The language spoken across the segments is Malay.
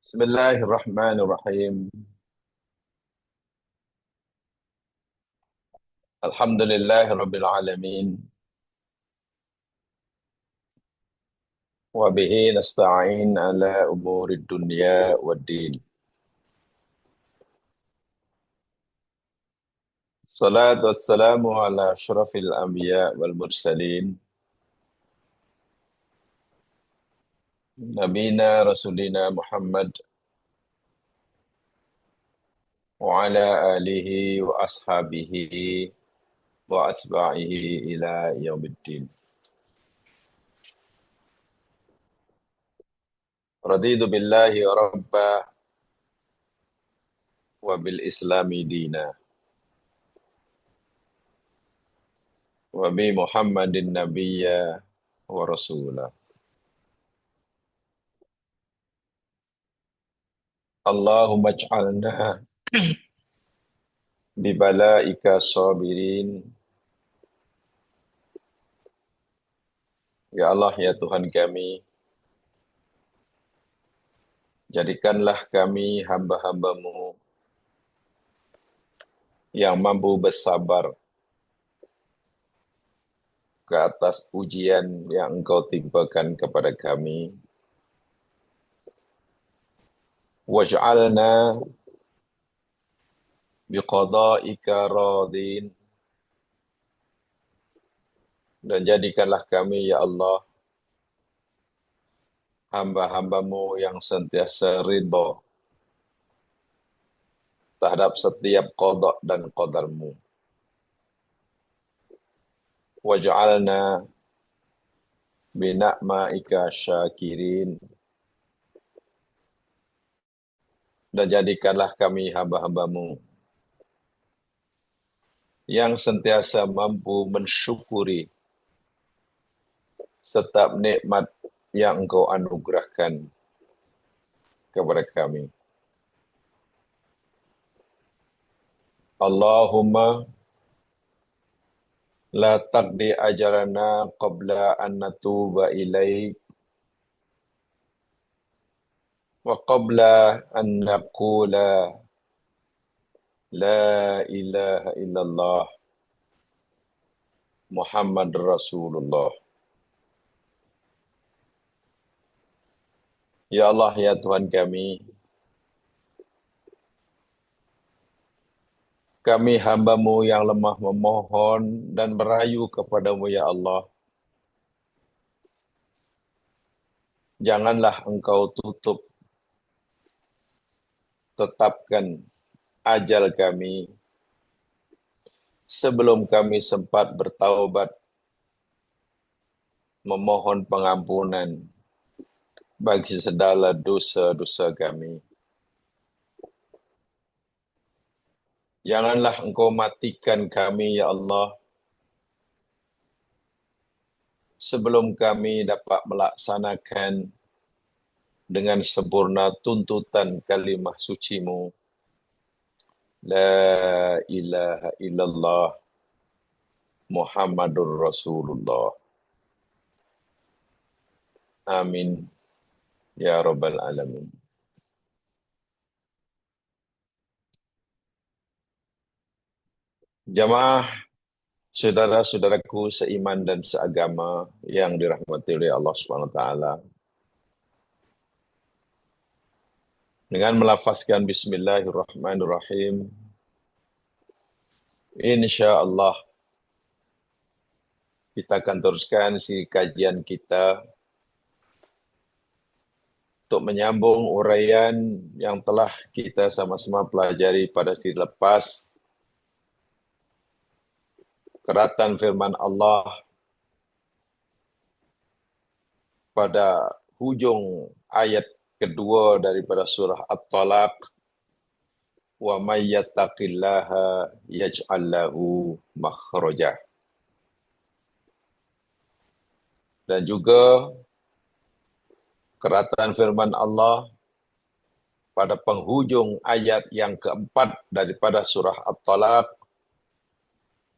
Bismillahirrahmanirrahim. Alhamdulillahirabbil alamin wa bihi nasta'in ala umurid dunya waddin. Salatu wassalamu ala asyrafil anbiya wal mursalin nabina rasulina Muhammad wa ala alihi wa ashabihi wa atba'ihi ila yaumiddin. Raditu billahi rabba wa bil islami dina wa bi Muhammadin nabiyya wa rasula. Allahumma ij'alna bibalaika sabirin. Ya Allah, ya Tuhan kami, jadikanlah kami hamba-hambamu yang mampu bersabar ke atas ujian yang Engkau timpakan kepada kami. Waj'alna biqada'ika radin. Dan jadikanlah kami, ya Allah, hamba-hambamu yang sentiasa ridho terhadap setiap qada dan qadarmu. Waj'alna bina'maika syakirin. Dan jadikanlah kami hamba-hambamu yang sentiasa mampu mensyukuri setiap nikmat yang Engkau anugerahkan kepada kami. Allahumma la taqdi ajalana qabla an natuba ilaik wa qabla an naqula la ilaha illallah Muhammad Rasulullah. Ya Allah, ya Tuhan kami hamba-Mu yang lemah memohon dan merayu kepadamu, ya Allah. Janganlah Engkau tutup, tetapkan ajal kami sebelum kami sempat bertaubat, memohon pengampunan bagi segala dosa-dosa kami. Janganlah Engkau matikan kami, ya Allah, sebelum kami dapat melaksanakan dengan sempurna tuntutan kalimah suci-Mu. La ilaha illallah Muhammadur Rasulullah. Amin. Ya Rabbal Alamin. Jamaah, saudara-saudaraku seiman dan seagama yang dirahmati oleh Allah Subhanahu wa taala. Dengan melafazkan bismillahirrahmanirrahim, insyaallah kita akan teruskan kajian kita untuk menyambung uraian yang telah kita sama-sama pelajari pada sesi lepas. Keratan firman Allah pada hujung ayat kedua daripada surah At-Talaq, wa may yattaqillaha yaj'al lahu makhraja. Dan juga keratan firman Allah pada penghujung ayat yang keempat daripada surah At-Talaq,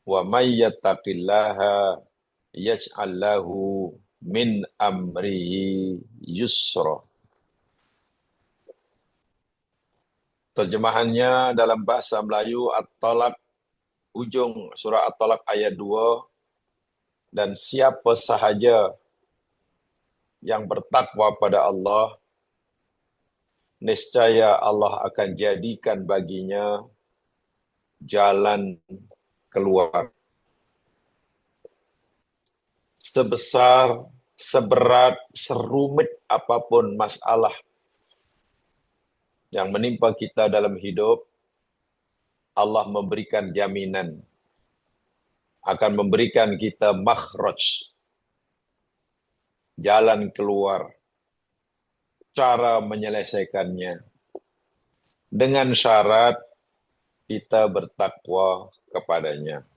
wa may yattaqillaha yaj'al lahu min amrihi yusra. Terjemahannya dalam bahasa Melayu At-Talaq, ujung surah At-Talaq ayat 2, dan siapa sahaja yang bertakwa pada Allah, niscaya Allah akan jadikan baginya jalan keluar. Sebesar, seberat, serumit apapun masalah yang menimpa kita dalam hidup, Allah memberikan jaminan, akan memberikan kita makhraj, jalan keluar, cara menyelesaikannya, dengan syarat kita bertakwa kepadanya.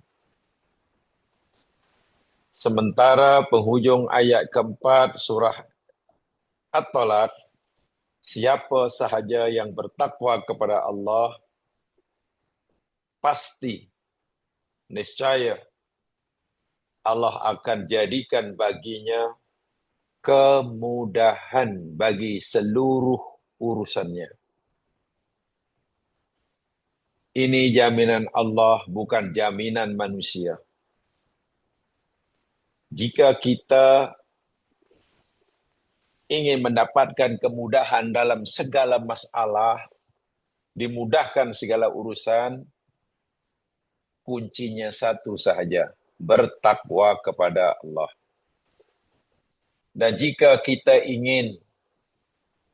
Sementara penghujung ayat keempat surah At-Talaq, siapa sahaja yang bertakwa kepada Allah, pasti, niscaya Allah akan jadikan baginya kemudahan bagi seluruh urusannya. Ini jaminan Allah, bukan jaminan manusia. Jika kita ingin mendapatkan kemudahan dalam segala masalah, dimudahkan segala urusan, kuncinya satu sahaja, bertakwa kepada Allah. Dan jika kita ingin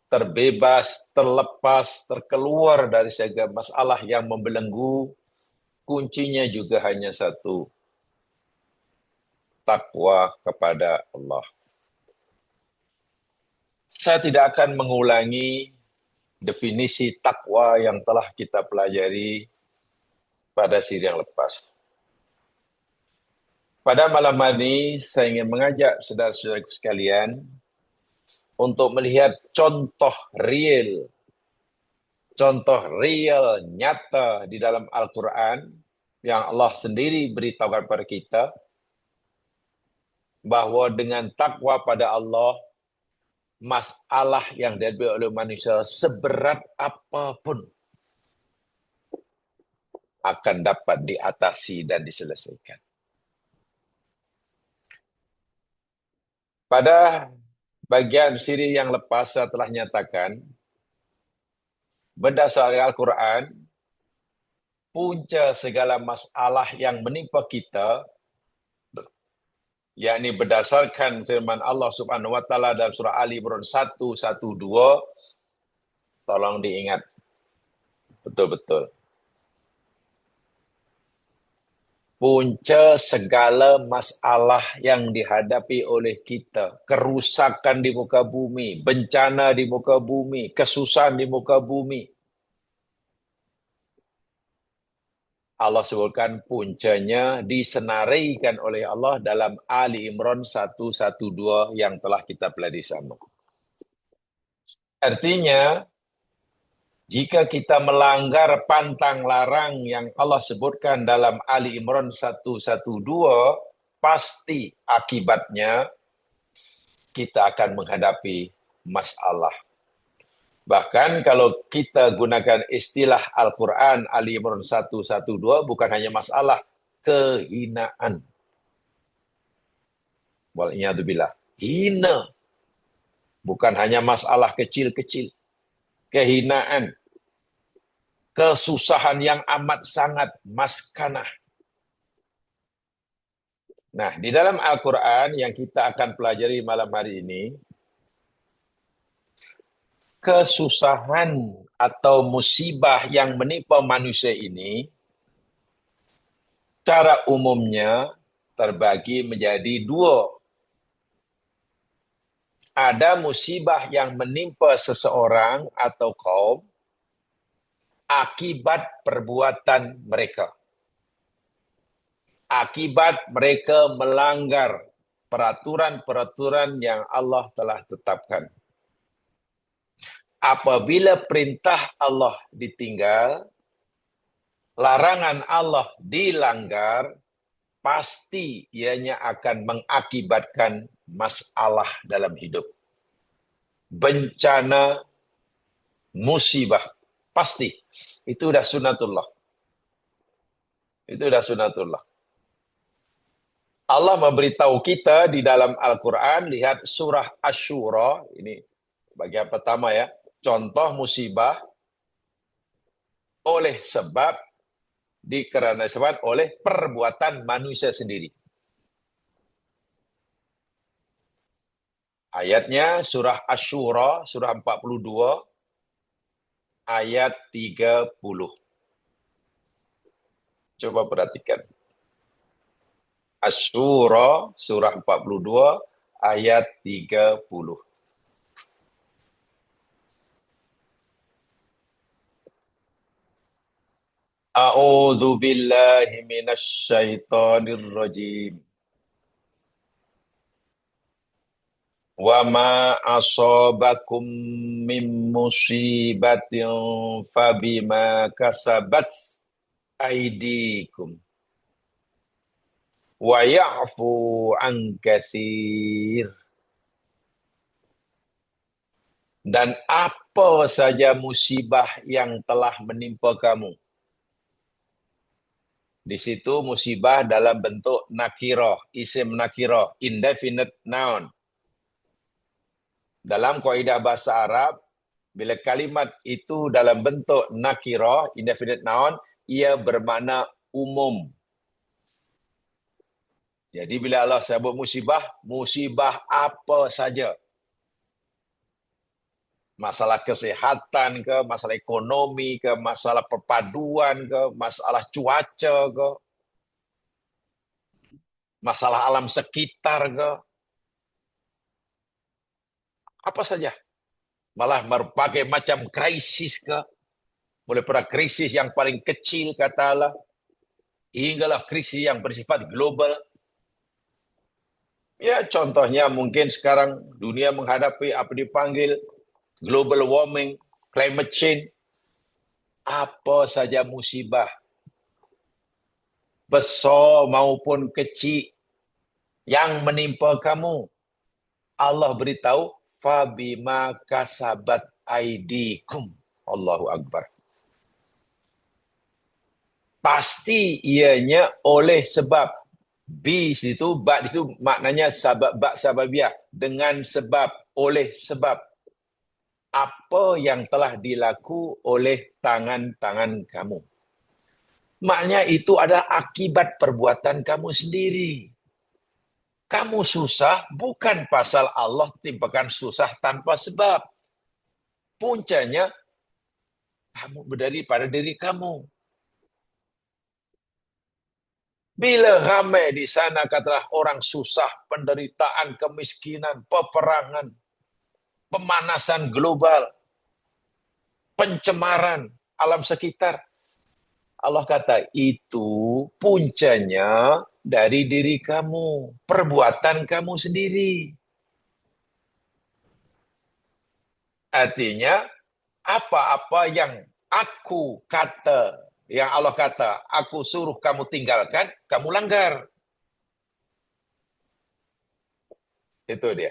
terbebas, terlepas, terkeluar dari segala masalah yang membelenggu, kuncinya juga hanya satu, takwa kepada Allah. Saya tidak akan mengulangi definisi takwa yang telah kita pelajari pada siri yang lepas. Pada malam ini, saya ingin mengajak saudara-saudara sekalian untuk melihat contoh real nyata di dalam Al-Quran yang Allah sendiri beritahukan kepada kita bahwa dengan takwa pada Allah, masalah yang dihadapi oleh manusia seberat apapun akan dapat diatasi dan diselesaikan. Pada bagian siri yang lepas saya telah nyatakan, berdasarkan Al-Quran, punca segala masalah yang menimpa kita, yakni berdasarkan firman Allah Subhanahu wa taala dalam surah Ali Imran 112, tolong diingat betul-betul. Punca segala masalah yang dihadapi oleh kita, kerusakan di muka bumi, bencana di muka bumi, kesusahan di muka bumi, Allah sebutkan puncanya disenaraikan oleh Allah dalam Ali Imran 112 yang telah kita pelajari sama. Artinya, jika kita melanggar pantang larang yang Allah sebutkan dalam Ali Imran 112, pasti akibatnya kita akan menghadapi masalah. Bahkan kalau kita gunakan istilah Al-Quran Ali Imran 112, bukan hanya masalah, kehinaan. Wal'iyadzubillah. Hina. Bukan hanya masalah kecil-kecil. Kehinaan. Kesusahan yang amat sangat maskanah. Nah, di dalam Al-Quran yang kita akan pelajari malam hari ini, kesusahan atau musibah yang menimpa manusia ini secara umumnya terbagi menjadi dua. Ada musibah yang menimpa seseorang atau kaum akibat perbuatan mereka. Akibat mereka melanggar peraturan-peraturan yang Allah telah tetapkan. Apabila perintah Allah ditinggal, larangan Allah dilanggar, pasti ianya akan mengakibatkan masalah dalam hidup. Bencana, musibah. Pasti. Itu udah sunatullah. Itu udah sunatullah. Allah memberitahu kita di dalam Al-Quran, lihat surah Ash-Shura, ini bagian pertama ya, contoh musibah oleh sebab, dikarenakan sebab oleh perbuatan manusia sendiri. Ayatnya surah Ash-Shura, surah 42, ayat 30. Coba perhatikan. Ash-Shura, surah 42, ayat 30. A'udzu billahi minasy syaithanir rajim. Wa ma asabakum min musibatin fabima kasabat aydikum wa ya'fu an katsir. Dan apa saja musibah yang telah menimpa kamu. Di situ musibah dalam bentuk nakirah, isim nakirah, indefinite noun. Dalam kaidah bahasa Arab, bila kalimat itu dalam bentuk nakirah, indefinite noun, ia bermakna umum. Jadi bila Allah sebut musibah, musibah apa saja. Masalah kesehatan ke, masalah ekonomi ke, masalah perpaduan ke, masalah cuaca ke, masalah alam sekitar ke, apa saja. Malah berbagai macam krisis ke, mulai pada krisis yang paling kecil kata Allah, hinggalah krisis yang bersifat global. Ya, contohnya mungkin sekarang dunia menghadapi apa dipanggil global warming, climate change. Apa saja musibah, besar maupun kecil, yang menimpa kamu, Allah beritahu, fabima kasabat aidikum. Allahu Akbar. Pasti ianya oleh sebab. Bi situ, ba itu maknanya sabab, ba sababiah. Dengan sebab, oleh sebab. Apa yang telah dilaku oleh tangan-tangan kamu. Maknanya itu adalah akibat perbuatan kamu sendiri. Kamu susah bukan pasal Allah timpakan susah tanpa sebab. Puncanya, kamu berdiri pada diri kamu. Bila ramai di sana katalah orang susah, penderitaan, kemiskinan, peperangan, pemanasan global, pencemaran alam sekitar. Allah kata, itu puncanya dari diri kamu, perbuatan kamu sendiri. Artinya, apa-apa yang aku kata, yang Allah kata, aku suruh kamu tinggalkan, kamu langgar. Itu dia.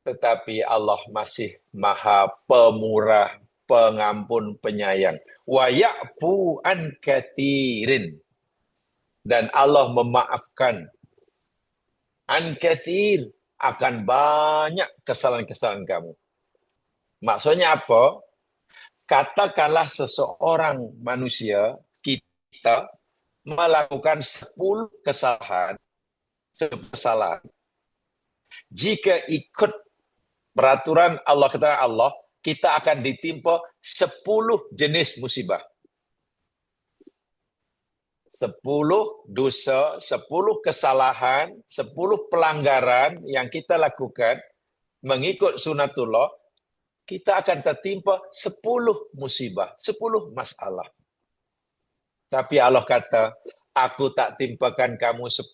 Tetapi Allah masih maha pemurah, pengampun, penyayang. Wa ya'fu an katsirin. Dan Allah memaafkan an katsir, akan banyak kesalahan-kesalahan kamu. Maksudnya apa? Katakanlah seseorang manusia, kita melakukan 10 kesalahan, jika ikut peraturan Allah, kata Allah, kita akan ditimpa 10 jenis musibah. 10 dosa, 10 kesalahan, 10 pelanggaran yang kita lakukan mengikut sunatullah, kita akan tertimpa 10 musibah, 10 masalah. Tapi Allah kata, aku tak timpakan kamu 10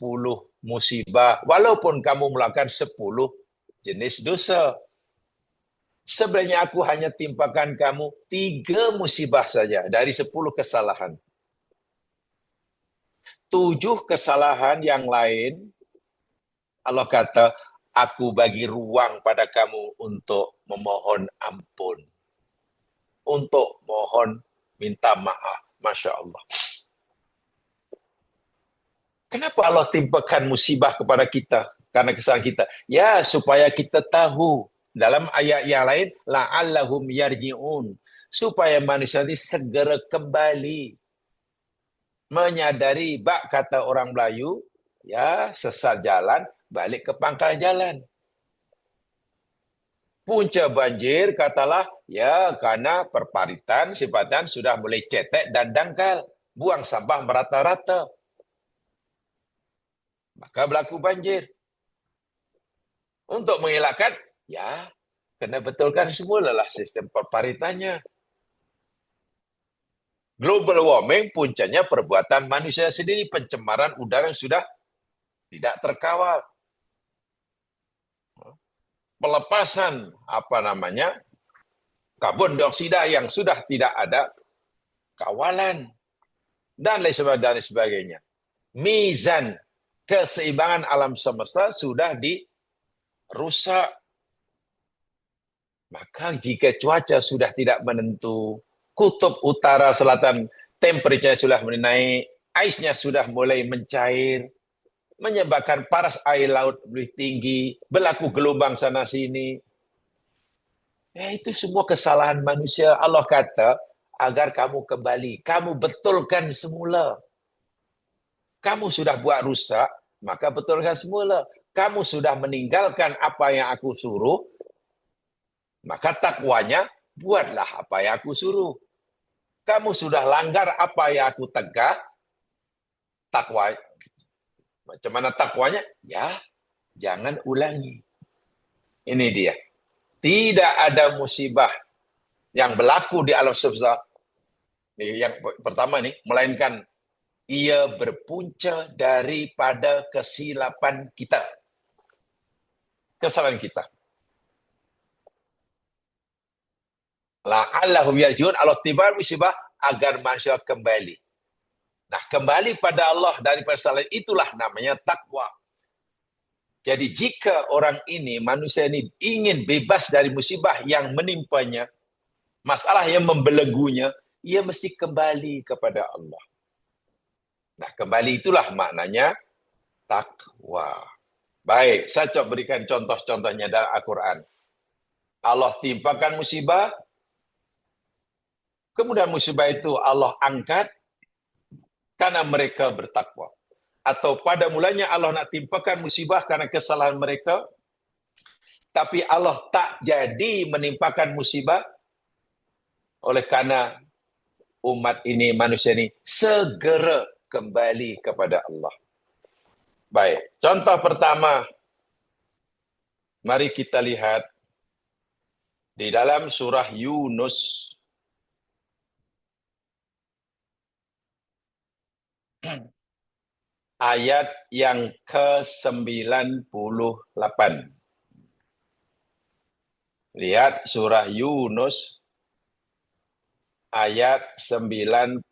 musibah, walaupun kamu melakukan 10 jenis dosa. Sebenarnya aku hanya timpakan kamu 3 musibah saja dari 10 kesalahan. 7 kesalahan yang lain, Allah kata, aku bagi ruang pada kamu untuk memohon ampun. untuk mohon minta maaf. Masya Allah. Kenapa Allah timpakan musibah kepada kita? Karena kesalahan kita. Ya, supaya kita tahu. Dalam ayat yang lain, la'allahum yarji'un. Supaya manusia ini segera kembali. Menyadari, bak kata orang Melayu, ya, sesat jalan, balik ke pangkal jalan. Punca banjir, katalah, ya, karena perparitan, sifatan sudah mulai cetek dan dangkal. Buang sampah merata-rata. Maka berlaku banjir. Untuk mengelakkan, ya, kena betulkan semula lah sistem perparitannya. Global warming puncanya perbuatan manusia sendiri, pencemaran udara yang sudah tidak terkawal. Pelepasan karbon dioksida yang sudah tidak ada kawalan dan lain sebagainya. Mizan keseimbangan alam semesta sudah dirusak. Maka jika cuaca sudah tidak menentu, kutub utara selatan temperature sudah mulai naik, aisnya sudah mulai mencair, menyebabkan paras air laut lebih tinggi, berlaku gelombang sana sini. Ya, itu semua kesalahan manusia. Allah kata, agar kamu kembali, kamu betulkan semula. Kamu sudah buat rusak, maka betulkan semula. Kamu sudah meninggalkan apa yang aku suruh, maka takwanya, buatlah apa yang aku suruh. Kamu sudah langgar apa yang aku tegak, takwa. Macam mana takwanya? Ya, jangan ulangi. Ini dia. Tidak ada musibah yang berlaku di alam semesta. Yang pertama nih, melainkan ia berpunca daripada kesilapan kita. Kesalahan kita. La'allahum yarji'un, Allah tibar musibah agar manusia kembali. Nah, kembali pada Allah dari kesalahan itulah namanya takwa. Jadi jika orang ini, manusia ini ingin bebas dari musibah yang menimpanya, masalah yang membelenggunya, ia mesti kembali kepada Allah. Nah, kembali itulah maknanya takwa. Baik, saya coba berikan contoh-contohnya dalam Al-Quran. Allah timpakan musibah, kemudian musibah itu Allah angkat karena mereka bertakwa. Atau pada mulanya Allah nak timpakan musibah karena kesalahan mereka, tapi Allah tak jadi menimpakan musibah oleh karena umat ini, manusia ini segera kembali kepada Allah. Baik, contoh pertama, mari kita lihat di dalam surah Yunus ayat yang ke-98. Lihat surah Yunus ayat 98.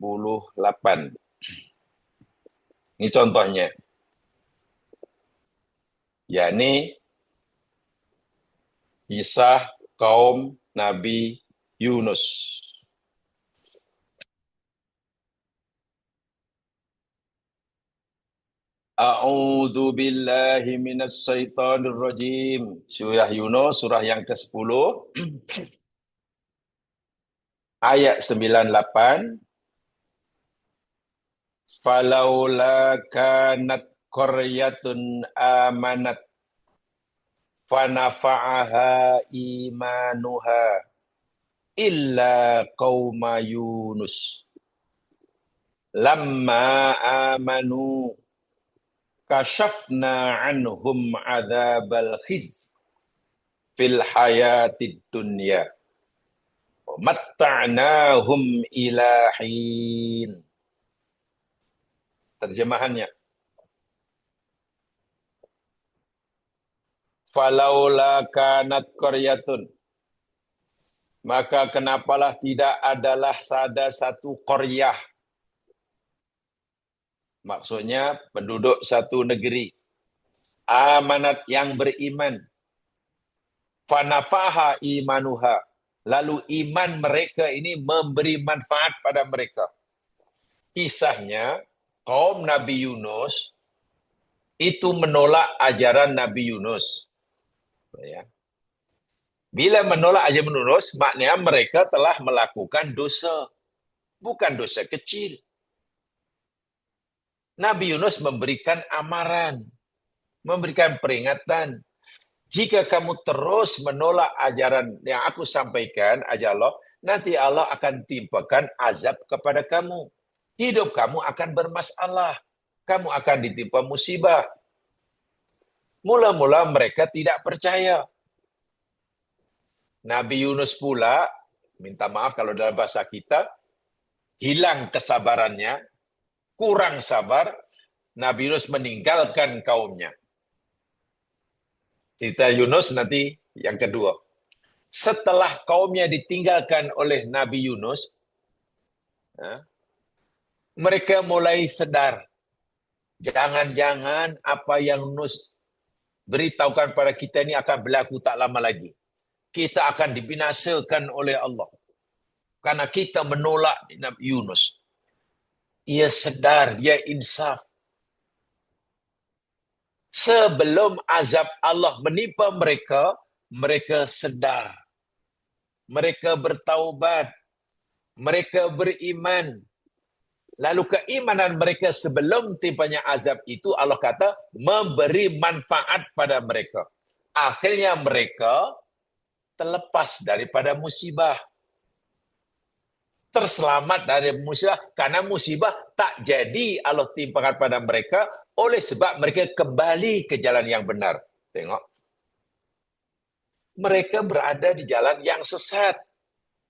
Ini contohnya. Yakni kisah kaum Nabi Yunus. A'udzu billahi minas syaitonir rajim. Surah Yunus, surah yang ke-10. Ayat 98. Falaula kanat qaryatun amanat fanafa'aha imanuha illa qauma Yunus. Lamma amanu kashafna anhum adzabal khiz fil hayatid dunya wa matta'nahum ila hin. Terjemahannya, falaula kanat qaryatun, maka kenapalah tidak adalah ada satu qaryah, maksudnya penduduk satu negeri, amanat yang beriman, fanafaha imanuha, Lalu iman mereka ini memberi manfaat pada mereka. Kisahnya, kaum Nabi Yunus itu menolak ajaran Nabi Yunus. Ya. Bila menolak ajaran Yunus, maknanya mereka telah melakukan dosa. Bukan dosa kecil. Nabi Yunus memberikan amaran, memberikan peringatan. Jika kamu terus menolak ajaran yang aku sampaikan, ajar Allah, nanti Allah akan timpakan azab kepada kamu. Hidup kamu akan bermasalah. Kamu akan ditimpa musibah. Mula-mula mereka tidak percaya. Nabi Yunus pula, minta maaf kalau dalam bahasa kita, hilang kesabarannya, kurang sabar, Nabi Yunus meninggalkan kaumnya. Cerita Yunus nanti yang kedua. Setelah kaumnya ditinggalkan oleh Nabi Yunus, mereka mulai sedar. Jangan-jangan apa yang Yunus beritahukan pada kita ini akan berlaku tak lama lagi. Kita akan dibinasakan oleh Allah. Karena kita menolak Nabi Yunus. Ia sedar, ia insaf. Sebelum azab Allah menimpa mereka, mereka sedar. Mereka bertaubat. Mereka beriman. Lalu keimanan mereka sebelum timpanya azab itu Allah kata memberi manfaat pada mereka. Akhirnya mereka terlepas daripada musibah. Terselamat dari musibah karena musibah tak jadi Allah timpakan pada mereka oleh sebab mereka kembali ke jalan yang benar. Tengok. Mereka berada di jalan yang sesat.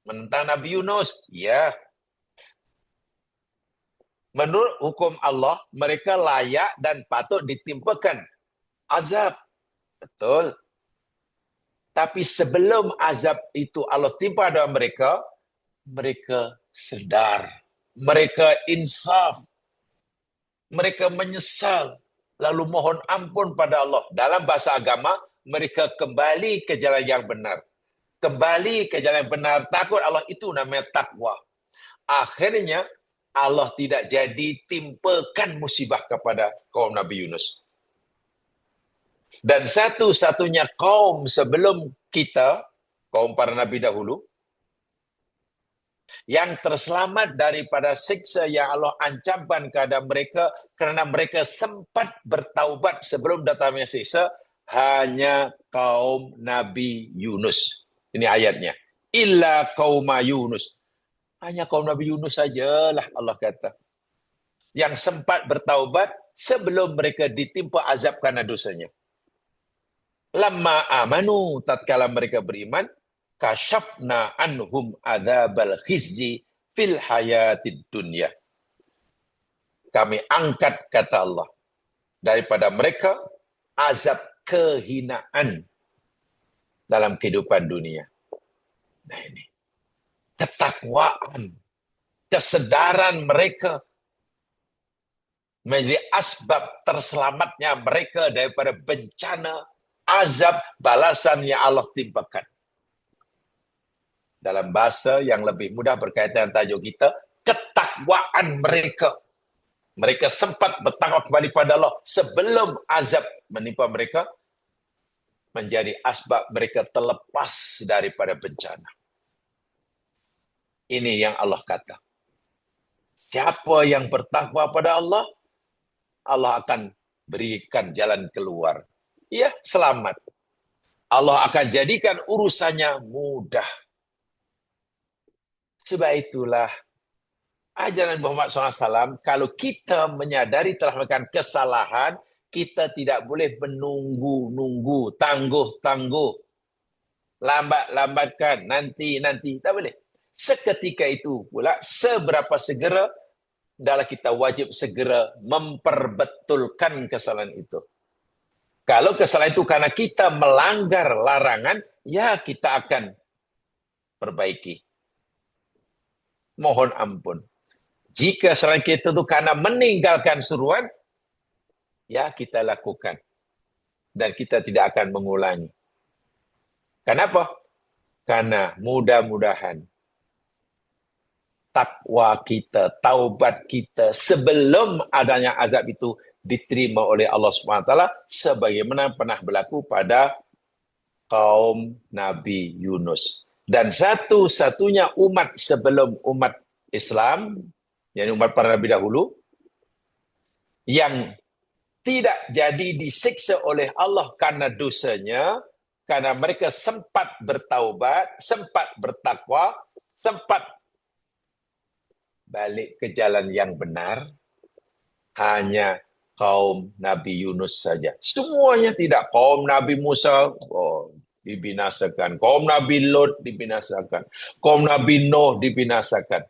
Menentang Nabi Yunus. Ya. Menurut hukum Allah, mereka layak dan patut ditimpakan azab. Betul. Tapi sebelum azab itu Allah timpa pada mereka, mereka sedar. Mereka insaf. Mereka menyesal. Lalu mohon ampun pada Allah. Dalam bahasa agama, mereka kembali ke jalan yang benar. Kembali ke jalan yang benar. Takut Allah itu namanya takwa. Akhirnya, Allah tidak jadi timpakan musibah kepada kaum Nabi Yunus. Dan satu-satunya kaum sebelum kita, kaum para Nabi dahulu, yang terselamat daripada siksa yang Allah ancamkan kepada mereka kerana mereka sempat bertaubat sebelum datangnya siksa, hanya kaum Nabi Yunus. Ini ayatnya. Illa kaum Yunus. Hanya kaum Nabi Yunus sajalah Allah kata. Yang sempat bertaubat sebelum mereka ditimpa azab karena dosanya. Lamma amanu, tatkala mereka beriman, kasyafna anhum adzabal khizyi fil hayatid dunya. Kami angkat, kata Allah, daripada mereka azab kehinaan dalam kehidupan dunia. Nah ini. Ketakwaan, kesedaran mereka menjadi asbab terselamatnya mereka daripada bencana, azab, balasan yang Allah timpakan. Dalam bahasa yang lebih mudah berkaitan dengan tajuk kita, ketakwaan mereka. Mereka sempat bertakwa kembali pada Allah sebelum azab menimpa mereka, menjadi asbab mereka terlepas daripada bencana. Ini yang Allah kata. Siapa yang bertakwa pada Allah, Allah akan berikan jalan keluar. Ya, selamat. Allah akan jadikan urusannya mudah. Sebab itulah ajaran Muhammad SAW, kalau kita menyadari telah melakukan kesalahan, kita tidak boleh menunggu-nunggu, tangguh-tangguh, lambat-lambatkan, nanti. Tak boleh. Seketika itu pula, seberapa segera, adalah kita wajib segera memperbetulkan kesalahan itu. Kalau kesalahan itu karena kita melanggar larangan, ya kita akan perbaiki. Mohon ampun. Jika kesalahan kita itu karena meninggalkan suruhan, ya kita lakukan. Dan kita tidak akan mengulangi. Kenapa? Karena mudah-mudahan takwa kita, taubat kita sebelum adanya azab itu diterima oleh Allah SWT sebagaimana pernah berlaku pada kaum Nabi Yunus. Dan satu-satunya umat sebelum umat Islam, yakni umat para Nabi dahulu, yang tidak jadi disiksa oleh Allah karena dosanya, karena mereka sempat bertaubat, sempat bertakwa, sempat balik ke jalan yang benar, hanya kaum Nabi Yunus saja. Semuanya tidak. Kaum Nabi Musa, dibinasakan. Kaum Nabi Lot dibinasakan. Kaum Nabi Nuh dibinasakan.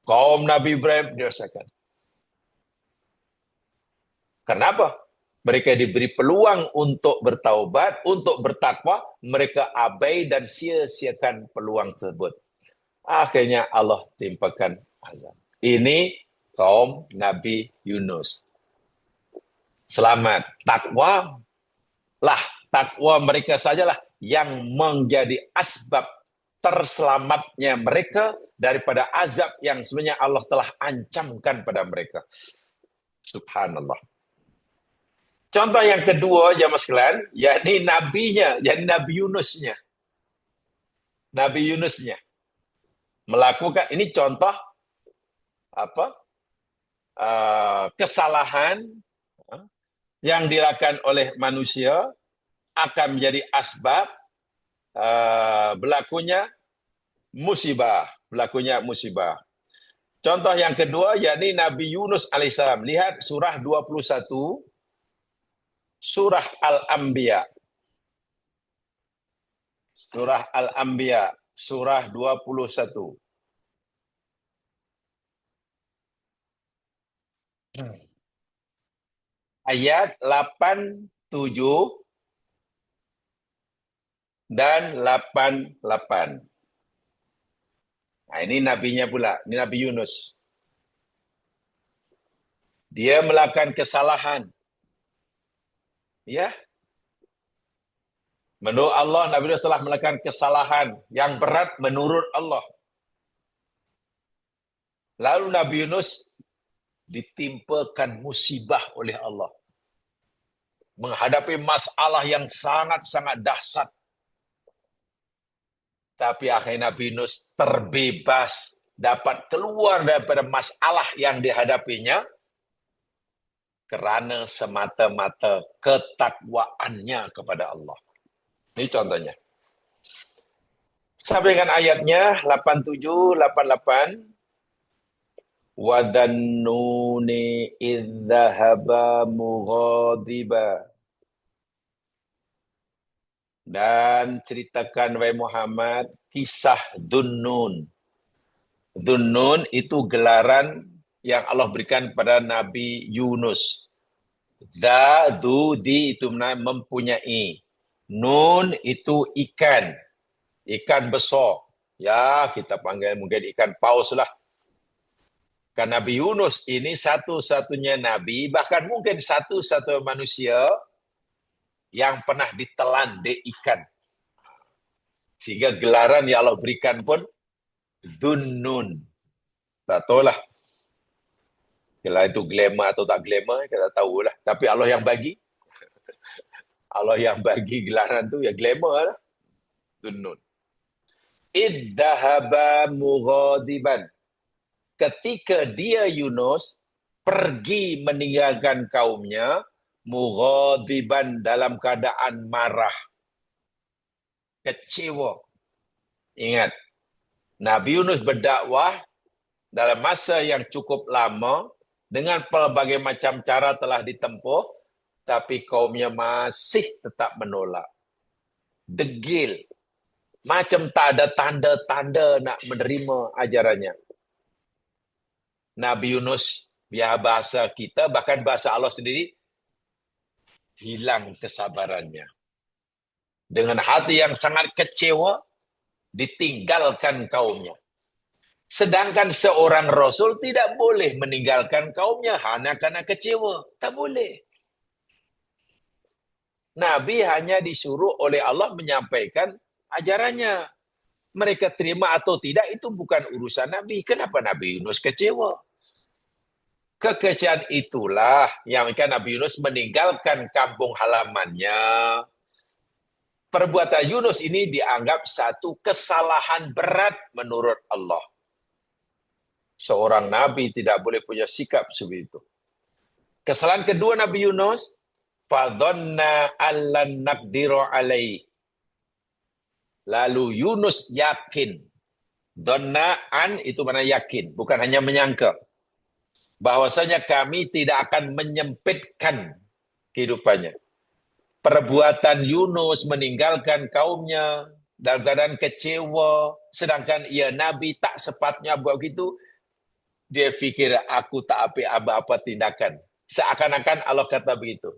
Kaum Nabi Ibrahim dibinasakan. Kenapa? Mereka diberi peluang untuk bertaubat, untuk bertakwa, mereka abai dan sia-siakan peluang tersebut. Akhirnya Allah timpakan azab. Ini kaum Nabi Yunus. Selamat. Takwa mereka sajalah yang menjadi asbab terselamatnya mereka daripada azab yang sebenarnya Allah telah ancamkan pada mereka. Subhanallah. Contoh yang kedua, jamaah sekalian, yakni nabinya, yakni Nabi Yunusnya. Nabi Yunusnya melakukan, ini contoh kesalahan yang dilakukan oleh manusia akan menjadi asbab berlakunya musibah. Contoh yang kedua, yakni Nabi Yunus alaihissalam. Lihat surah 21, surah Al-Anbiya. Surah Al-Anbiya, surah 21. Ayat 8, 7 dan 88. Nah, ini nabinya pula, ini Nabi Yunus. Dia melakukan kesalahan. Ya. Menurut Allah, Nabi Yunus telah melakukan kesalahan yang berat menurut Allah. Lalu Nabi Yunus ditimpakan musibah oleh Allah. Menghadapi masalah yang sangat-sangat dahsyat. Tapi akhirnya Nabi Yunus terbebas, dapat keluar daripada masalah yang dihadapinya, karena semata-mata ketakwaannya kepada Allah. Ini contohnya. Sampai dengan ayatnya 87, 88. Wadannuni idzahaba mughadiba. Dan ceritakan wahai Muhammad kisah Dhunnun. Dhunnun itu gelaran yang Allah berikan pada Nabi Yunus. Di itu mempunyai. Nun itu ikan. Ikan besar. Ya, kita panggil mungkin ikan paus lah. Karena Nabi Yunus ini satu-satunya Nabi, bahkan mungkin satu-satunya manusia yang pernah ditelan di ikan. Sehingga gelaran yang Allah berikan pun Dhunnun. Tak tahu lah. Kalau itu glamour atau tak glamour, kita tahu lah. Tapi Allah yang bagi. Allah yang bagi gelaran tu ya glamour lah. Dhunnun. Idzahaba mughadiban. Ketika dia Yunus pergi meninggalkan kaumnya, mughadiban dalam keadaan marah. Kecewa. Ingat, Nabi Yunus berdakwah dalam masa yang cukup lama, dengan pelbagai macam cara telah ditempuh, tapi kaumnya masih tetap menolak. Degil. Macam tak ada tanda-tanda nak menerima ajarannya. Nabi Yunus, biar bahasa kita, bahkan bahasa Allah sendiri, hilang kesabarannya. Dengan hati yang sangat kecewa, ditinggalkan kaumnya. Sedangkan seorang Rasul tidak boleh meninggalkan kaumnya hanya karena kecewa. Tak boleh. Nabi hanya disuruh oleh Allah menyampaikan ajarannya. Mereka terima atau tidak itu bukan urusan Nabi. Kenapa Nabi Yunus kecewa? Kekecewaan itulah yang menyebabkan Nabi Yunus meninggalkan kampung halamannya. Perbuatan Yunus ini dianggap satu kesalahan berat menurut Allah. Seorang Nabi tidak boleh punya sikap seperti itu. Kesalahan kedua Nabi Yunus, fadhanna allan naqdiru alaih. Lalu Yunus yakin. Dhanna itu mana yakin, bukan hanya menyangka. Bahwasanya kami tidak akan menyempitkan kehidupannya. Perbuatan Yunus meninggalkan kaumnya dalam keadaan kecewa, sedangkan ia Nabi tak sepatutnya buat begitu. Dia fikir aku tak apa-apa tindakan. Seakan-akan Allah kata begitu.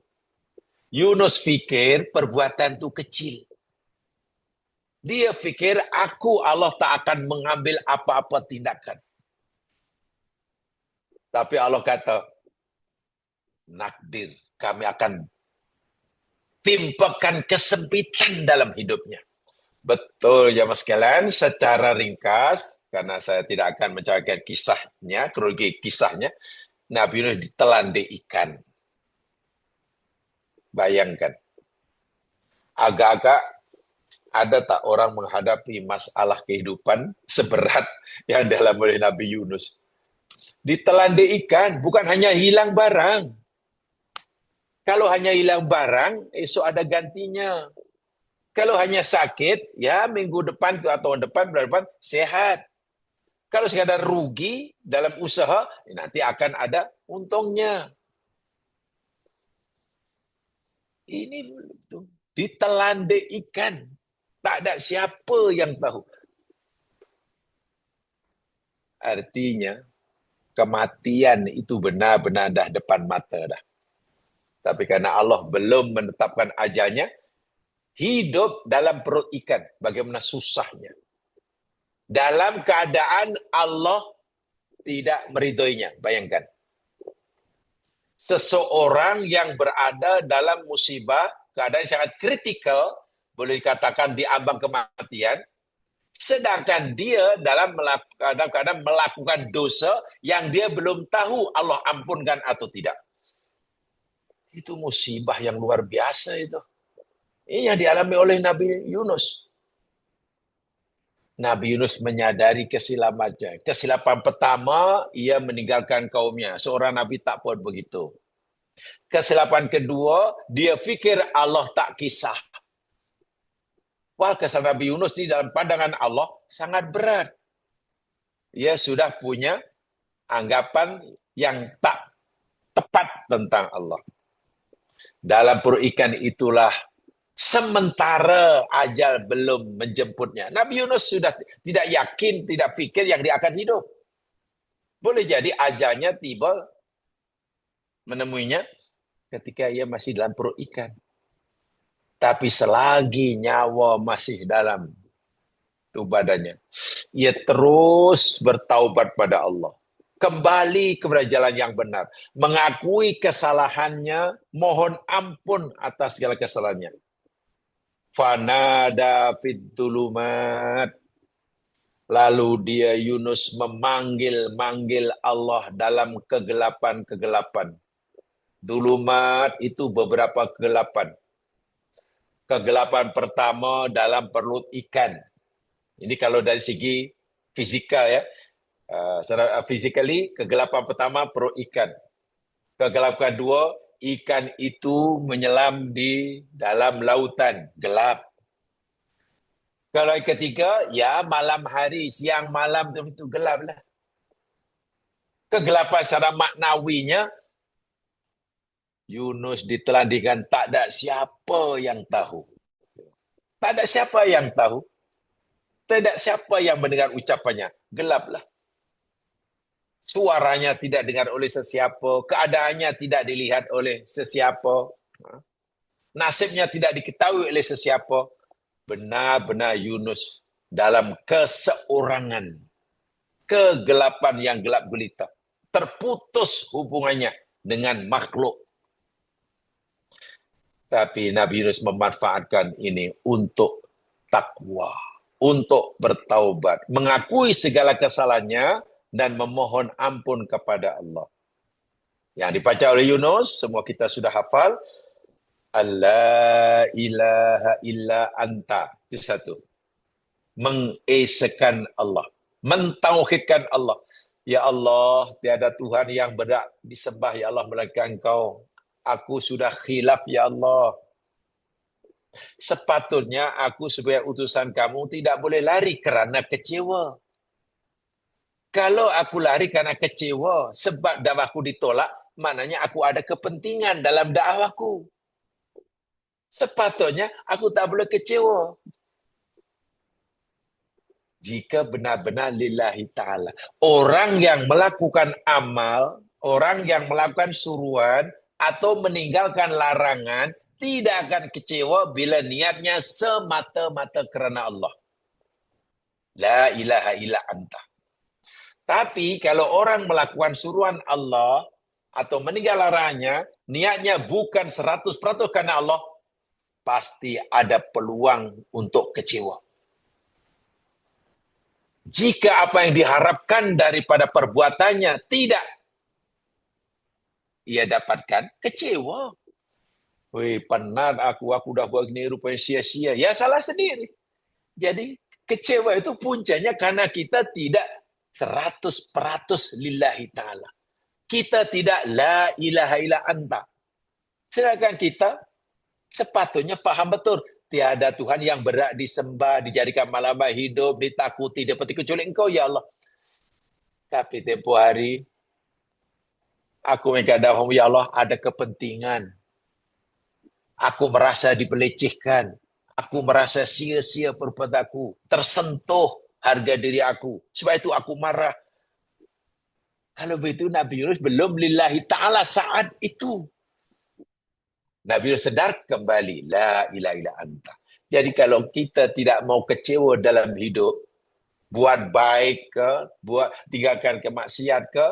Yunus fikir perbuatan itu kecil. Dia fikir aku Allah tak akan mengambil apa-apa tindakan. Tapi Allah kata, nakdir, kami akan timpakan kesempitan dalam hidupnya. Betul, jamaah sekalian, secara ringkas, karena saya tidak akan menceritakan kisahnya, kronologi kisahnya, Nabi Yunus ditelan di ikan. Bayangkan, agak-agak ada tak orang menghadapi masalah kehidupan seberat yang dalam oleh Nabi Yunus? Ditelan di ikan, bukan hanya hilang barang. Kalau hanya hilang barang, esok ada gantinya. Kalau hanya sakit, ya minggu depan atau tahun depan, bulan depan, sehat. Kalau sekadar rugi dalam usaha, nanti akan ada untungnya. Ini ditelan di ikan. Tak ada siapa yang tahu. Artinya, kematian itu benar-benar dah depan mata dah. Tapi karena Allah belum menetapkan ajalnya, hidup dalam perut ikan. Bagaimana susahnya. Dalam keadaan Allah tidak meridhoinya. Bayangkan. Seseorang yang berada dalam musibah, keadaan sangat kritikal, boleh dikatakan di ambang kematian, sedangkan dia dalam keadaan melakukan dosa yang dia belum tahu Allah ampunkan atau tidak. Itu musibah yang luar biasa itu. Ini yang dialami oleh Nabi Yunus. Nabi Yunus menyadari kesilapannya. Kesilapan pertama, ia meninggalkan kaumnya. Seorang Nabi tak pun begitu. Kesilapan kedua, dia fikir Allah tak kisah. Wah, kesalahan Nabi Yunus ini dalam pandangan Allah sangat berat. Ia sudah punya anggapan yang tak tepat tentang Allah. Dalam perut ikan itulah sementara ajal belum menjemputnya. Nabi Yunus sudah tidak yakin, tidak fikir yang dia akan hidup. Boleh jadi ajalnya tiba menemuinya ketika ia masih dalam perut ikan. Tapi selagi nyawa masih dalam tubuh badannya, ia terus bertaubat pada Allah. Kembali kepada jalan yang benar. Mengakui kesalahannya, mohon ampun atas segala kesalahannya. Fanada fid dhulumat. Lalu dia Yunus memanggil Allah dalam kegelapan-kegelapan. Dhulumat itu beberapa kegelapan. Kegelapan pertama dalam perut ikan. Ini kalau dari segi fisikal ya. Secara physically, kegelapan pertama perut ikan. Kegelapan kedua, ikan itu menyelam di dalam lautan, gelap. Kalau yang ketiga, ya malam hari, siang malam itu gelap lah. Kegelapan secara maknawinya, Yunus ditelandikan, tak ada siapa yang tahu. Tak ada siapa yang tahu. Tidak siapa yang mendengar ucapannya. Gelaplah. Suaranya tidak dengar oleh sesiapa. Keadaannya tidak dilihat oleh sesiapa. Nasibnya tidak diketahui oleh sesiapa. Benar-benar Yunus dalam keseorangan. Kegelapan yang gelap gulita. Terputus hubungannya dengan makhluk. Tapi Nabi Yunus memanfaatkan ini untuk takwa. untuk bertaubat, mengakui segala kesalahannya dan memohon ampun kepada Allah. Yang dibaca oleh Yunus, semua kita sudah hafal. La ilaha illa anta. Itu satu. Mengesakan Allah. Mentauhidkan Allah. Ya Allah, tiada Tuhan yang berhak disembah, ya Allah, melainkan Engkau. Aku sudah khilaf, ya Allah. Sepatutnya aku sebagai utusan kamu tidak boleh lari kerana kecewa. Kalau aku lari kerana kecewa sebab dakwahku ditolak, maknanya aku ada kepentingan dalam dakwahku. Sepatutnya aku tak boleh kecewa. Jika benar-benar lillahi ta'ala. Orang yang melakukan amal, orang yang melakukan suruhan, atau meninggalkan larangan, tidak akan kecewa bila niatnya semata-mata kerana Allah. La ilaha illa anta. Tapi kalau orang melakukan suruhan Allah, atau meninggal larangannya, niatnya bukan 100% kerana Allah, pasti ada peluang untuk kecewa. Jika apa yang diharapkan daripada perbuatannya tidak ia dapatkan, kecewa. Wih, penat aku dah buat gini rupanya sia-sia. Ya salah sendiri. Jadi kecewa itu puncanya karena kita tidak 100% lillahi ta'ala. Kita tidak la ilaha illa anta. Sedangkan kita sepatutnya faham betul. Tiada Tuhan yang berhak disembah, dijadikan malamai hidup, ditakuti, dipeti kecuali Engkau, ya Allah. Tapi tempoh hari, aku mengadang, ya Allah, ada kepentingan. Aku merasa dipelecehkan. Aku merasa sia-sia perbuatanku. Tersentuh harga diri aku. Sebab itu aku marah. Kalau begitu Nabi Yunus belum lillahi ta'ala saat itu. Nabi Yunus sedar kembali. La ilaha illa anta. Jadi kalau kita tidak mau kecewa dalam hidup, buat baik ke, tinggalkan kemaksiat ke,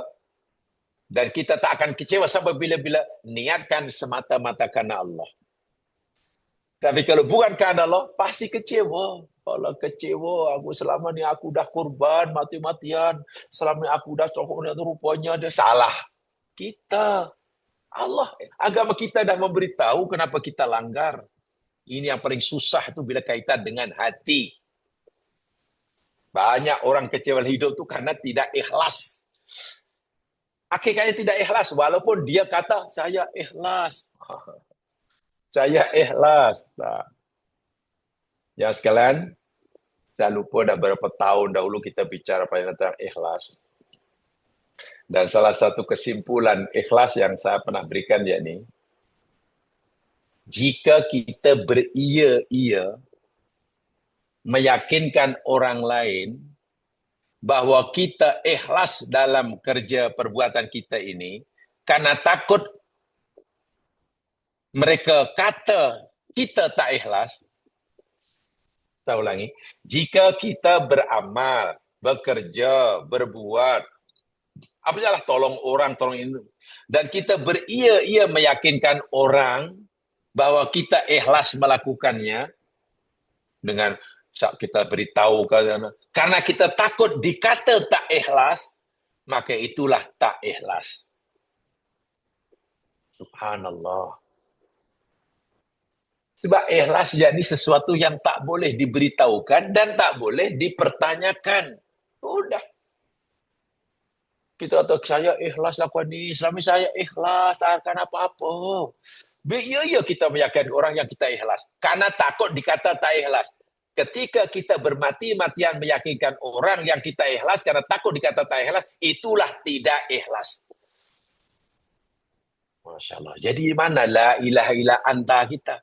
dan kita tak akan kecewa sampai bila-bila, niatkan semata-mata karena Allah. Tapi kalau bukan karena Allah, pasti kecewa. Kalau kecewa, aku selama ni aku dah korban mati-matian. Selama ni aku dah cokok rupanya dia salah. Kita. Allah. Agama kita dah memberitahu kenapa kita langgar. Ini yang paling susah tu bila kaitan dengan hati. Banyak orang kecewa hidup tu karena tidak ikhlas. Hakikatnya tidak ikhlas. Walaupun dia kata, saya ikhlas. Saya ikhlas. Yang sekalian, saya lupa dah berapa tahun dahulu kita bicara tentang ikhlas. Dan salah satu kesimpulan ikhlas yang saya pernah berikan yakni, jika kita beria-ia meyakinkan orang lain bahawa kita ikhlas dalam kerja perbuatan kita ini, karena takut mereka kata kita tak ikhlas. Saya ulangi, jika kita beramal, bekerja, berbuat, apa salah tolong orang, tolong ini, dan kita beria-ia meyakinkan orang bahwa kita ikhlas melakukannya, dengan kita beritahu karena kita takut dikata tak ikhlas, maka itulah tak ikhlas. Subhanallah. Sebab ikhlas jadi sesuatu yang tak boleh diberitahukan dan tak boleh dipertanyakan. Sudah. Kita kata, saya ikhlas lakukan ini, selama saya ikhlas, tak akan apa-apa. Ya kita meyakinkan orang yang kita ikhlas. Karena takut dikata tak ikhlas. Ketika kita bermati-matian meyakinkan orang yang kita ikhlas, karena takut dikata tak ikhlas, itulah tidak ikhlas. Masya Allah. Jadi mana la ilaha illa anta kita?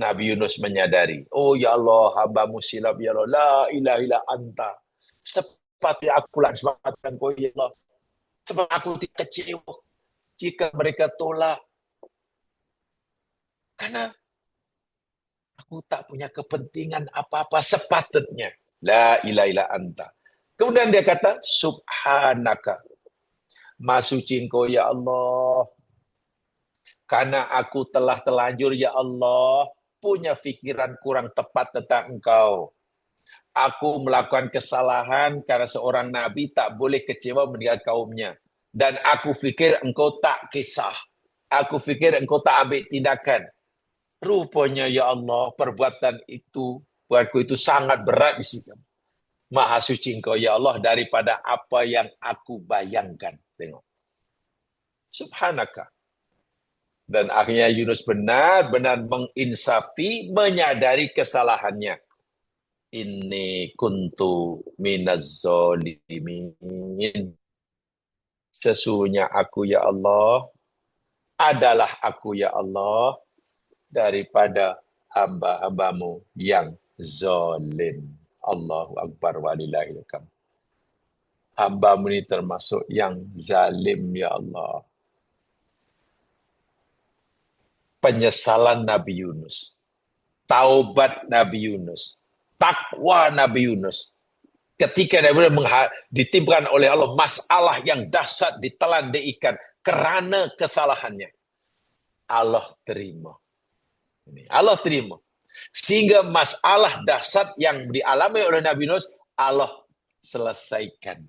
Nabi Yunus menyadari, oh ya Allah, hamba-Mu silap ya Allah, la ilaha illa anta. Sepatutnya aku laksanakan kau ya Allah. Sebab aku tidak kecewa jika mereka tolak. Karena aku tak punya kepentingan apa-apa sepatutnya. La ilaha illa anta. Kemudian dia kata, subhanaka. Maha suci Engkau ya Allah. Karena aku telah terlanjur ya Allah punya fikiran kurang tepat tentang Engkau. Aku melakukan kesalahan karena seorang nabi tak boleh kecewa meninggal kaumnya. Dan aku fikir engkau tak kisah. Aku fikir engkau tak ambil tindakan. Rupanya ya Allah, perbuatan itu, buatku itu sangat berat di sini. Maha suci engkau ya Allah daripada apa yang aku bayangkan. Tengok. Subhanaka. Dan akhirnya Yunus benar-benar menginsafi, menyadari kesalahannya. Inni kuntu minaz zalimin. Sesungguhnya aku ya Allah, adalah aku ya Allah, daripada hamba-hambamu yang zalim. Allahu Akbar walillahil hamd. Hamba-Mu ini termasuk yang zalim ya Allah. Penyesalan Nabi Yunus, taubat Nabi Yunus, takwa Nabi Yunus. Ketika Nabi Yunus ditimpakan oleh Allah masalah yang dahsyat ditelan di ikan kerana kesalahannya, Allah terima. Allah terima. Sehingga masalah dahsyat yang dialami oleh Nabi Yunus, Allah selesaikan.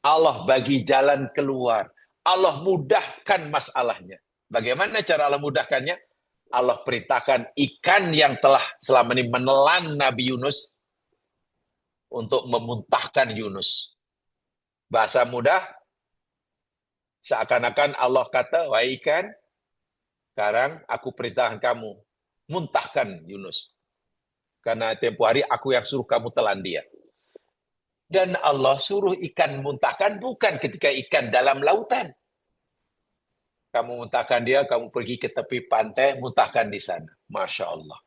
Allah bagi jalan keluar. Allah mudahkan masalahnya. Bagaimana cara Allah mudahkannya? Allah perintahkan ikan yang telah selama ini menelan Nabi Yunus untuk memuntahkan Yunus. Bahasa mudah, seakan-akan Allah kata, wahai ikan, sekarang aku perintahkan kamu, muntahkan Yunus. Karena tempoh hari aku yang suruh kamu telan dia. Dan Allah suruh ikan muntahkan bukan ketika ikan dalam lautan. Kamu muntahkan dia, kamu pergi ke tepi pantai, muntahkan di sana. Masya Allah.